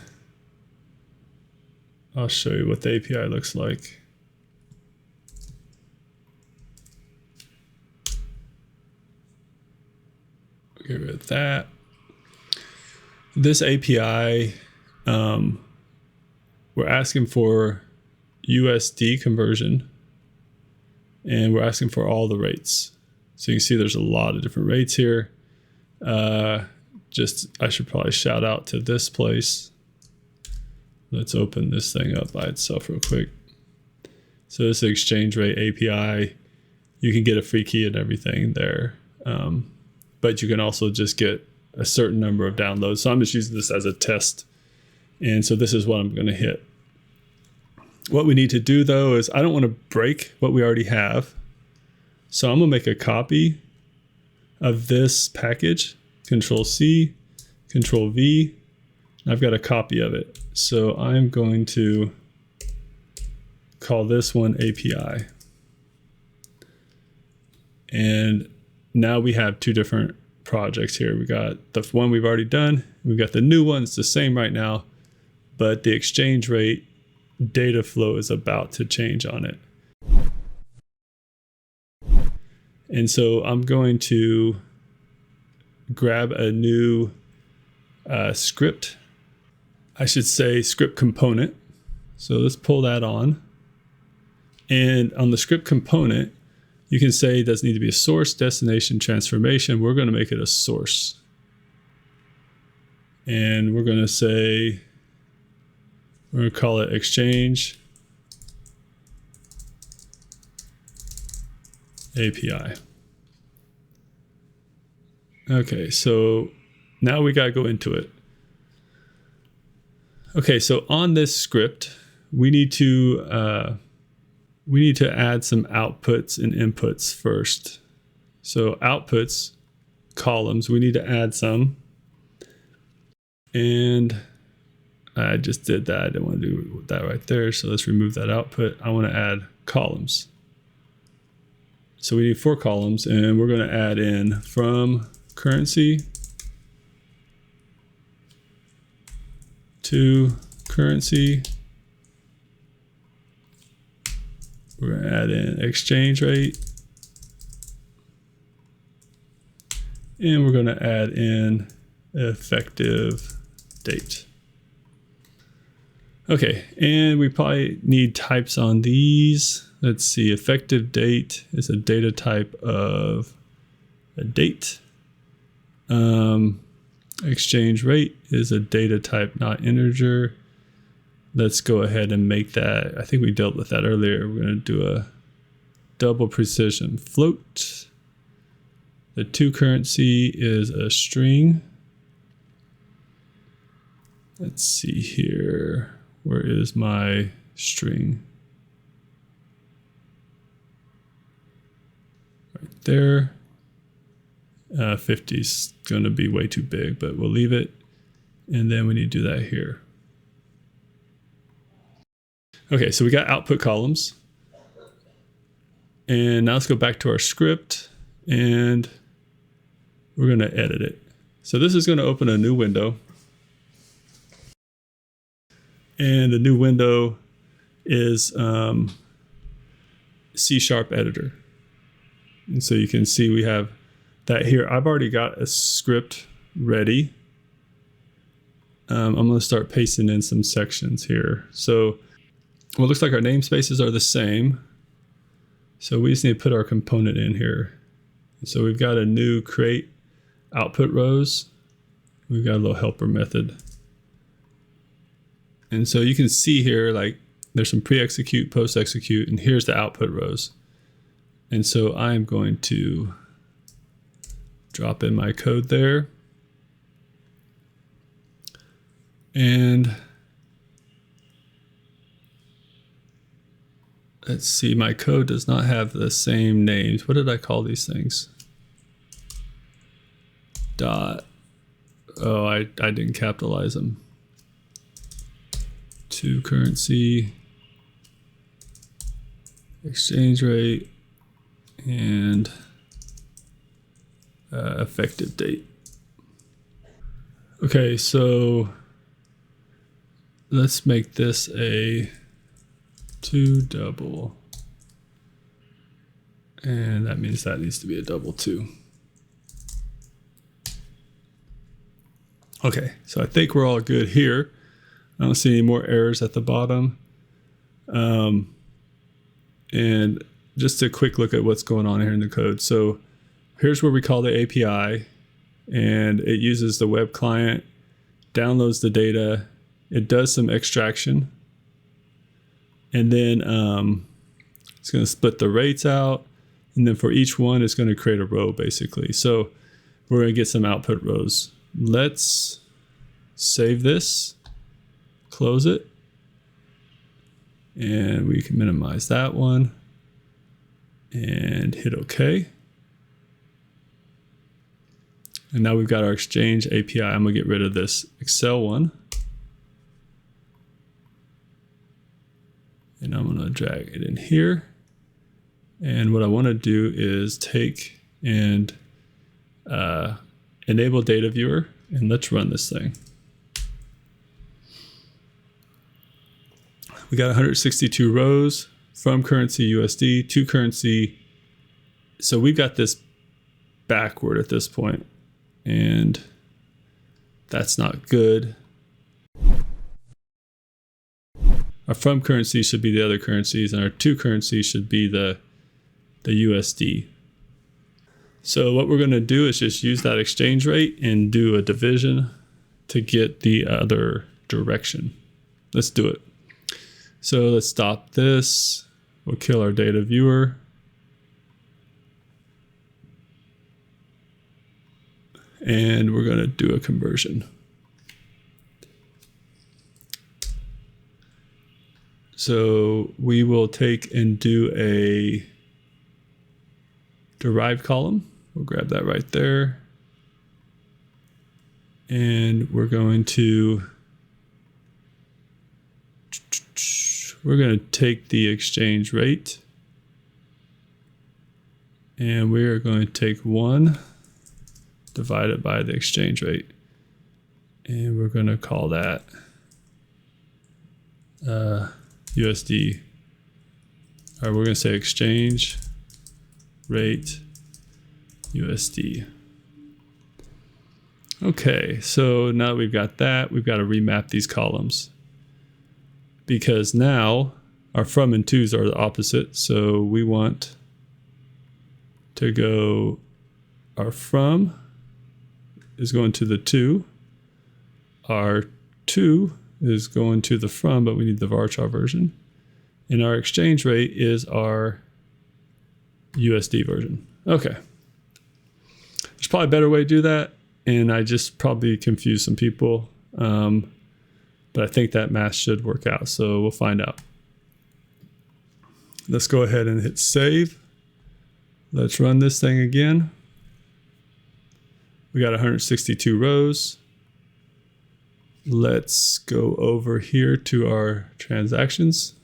I'll show you what the API looks like. Get rid of that. This API, we're asking for USD conversion, and we're asking for all the rates. So you can see there's a lot of different rates here. I should probably shout out to this place. Let's open this thing up by itself real quick. So this is exchange rate API. You can get a free key and everything there. But you can also just get a certain number of downloads. So I'm just using this as a test. And so this is what I'm going to hit. What we need to do though is I don't want to break what we already have. So I'm going to make a copy of this package, Control C, Control V. I've got a copy of it. So I'm going to call this one API. And now we have two different projects here. We got the one we've already done. We've got the new one. It's the same right now, but the exchange rate data flow is about to change on it. And so I'm going to grab a new script. I should say script component. So let's pull that on. And on the script component, you can say it doesn't need to be a source, destination, transformation. We're going to make it a source. And we're going to say, we're going to call it exchange API. Okay, so now we got to go into it. Okay, so on this script, we need to add some outputs and inputs first. So outputs, columns, we need to add some. And I just did that. I didn't want to do that right there. So let's remove that output. I want to add columns. So we need 4 columns, and we're going to add in from currency to currency. We're going to add in exchange rate. And we're going to add in effective date. Okay, and we probably need types on these. Let's see, effective date is a data type of a date. Exchange rate is a data type, not integer. Let's go ahead and make that. I think we dealt with that earlier. We're going to do a double precision float. The to currency is a string. Let's see here. Where is my string? Right there. 50 is going to be way too big, but we'll leave it. And then we need to do that here. Okay, so we got output columns. And now let's go back to our script and we're going to edit it. So this is going to open a new window. And the new window is C# editor. And so you can see we have that here. I've already got a script ready. I'm going to start pasting in some sections here. So well, it looks like our namespaces are the same. So we just need to put our component in here. So we've got a new create output rows. We've got a little helper method. And so you can see here, like there's some pre-execute, post-execute, and here's the output rows. And so I'm going to drop in my code there. And let's see, my code does not have the same names. What did I call these things? Dot. Oh, I didn't capitalize them. To currency, exchange rate, and effective date. Okay, so let's make this a 2 double. And that means that needs to be a double 2. Okay, so I think we're all good here. I don't see any more errors at the bottom. And just a quick look at what's going on here in the code. So here's where we call the API, and it uses the web client, downloads the data, it does some extraction, and then it's going to split the rates out, and then for each one it's going to create a row basically. So we're going to get some output rows. let's save this, close it, and we can minimize that one and hit OK. And now we've got our Exchange API. I'm gonna get rid of this Excel one. And I'm gonna drag it in here. And what I wanna do is take and enable data viewer, and let's run this thing. We got 162 rows from currency USD to currency. So we've got this backward at this point, and that's not good. Our from currency should be the other currencies, and our to currency should be the USD. So what we're going to do is just use that exchange rate and do a division to get the other direction. Let's do it. So let's stop this. We'll kill our data viewer. And we're going to do a conversion. So we will take and do a derived column. We'll grab that right there. And we're going to take the exchange rate, and we are going to take 1 divided by the exchange rate, and we're going to call that USD. All right, we're going to say exchange rate USD. Okay, so now that we've got that, we've got to remap these columns, because now our from and tos are the opposite. So we want to go, our from is going to the to, our to is going to the from, but we need the varchar version, and our exchange rate is our USD version. Okay. There's probably a better way to do that, and I just probably confused some people, but I think that math should work out, so we'll find out. Let's go ahead and hit save. Let's run this thing again. We got 162 rows. Let's go over here to our transactions.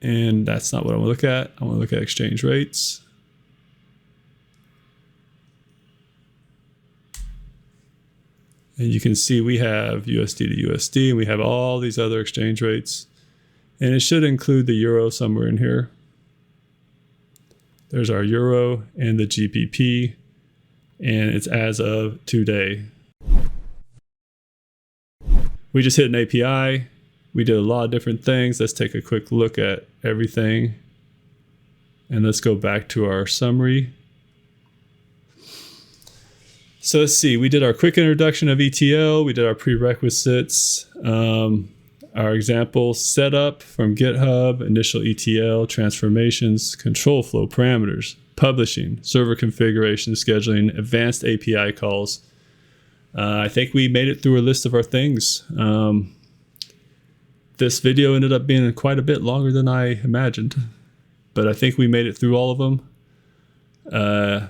And that's not what I want to look at. I want to look at exchange rates. And you can see we have USD to USD, and we have all these other exchange rates. And it should include the euro somewhere in here. There's our euro and the GBP, and it's as of today. We just hit an API. We did a lot of different things. Let's take a quick look at everything. And let's go back to our summary. So let's see, we did our quick introduction of ETL. We did our prerequisites, our example setup from GitHub, initial ETL, transformations, control flow parameters, publishing, server configuration, scheduling, advanced API calls. I think we made it through a list of our things. This video ended up being quite a bit longer than I imagined, but I think we made it through all of them.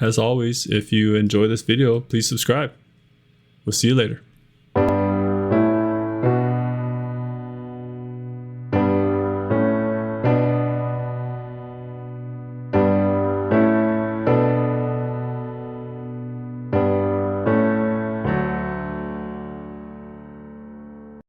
As always, if you enjoy this video, please subscribe. We'll see you later.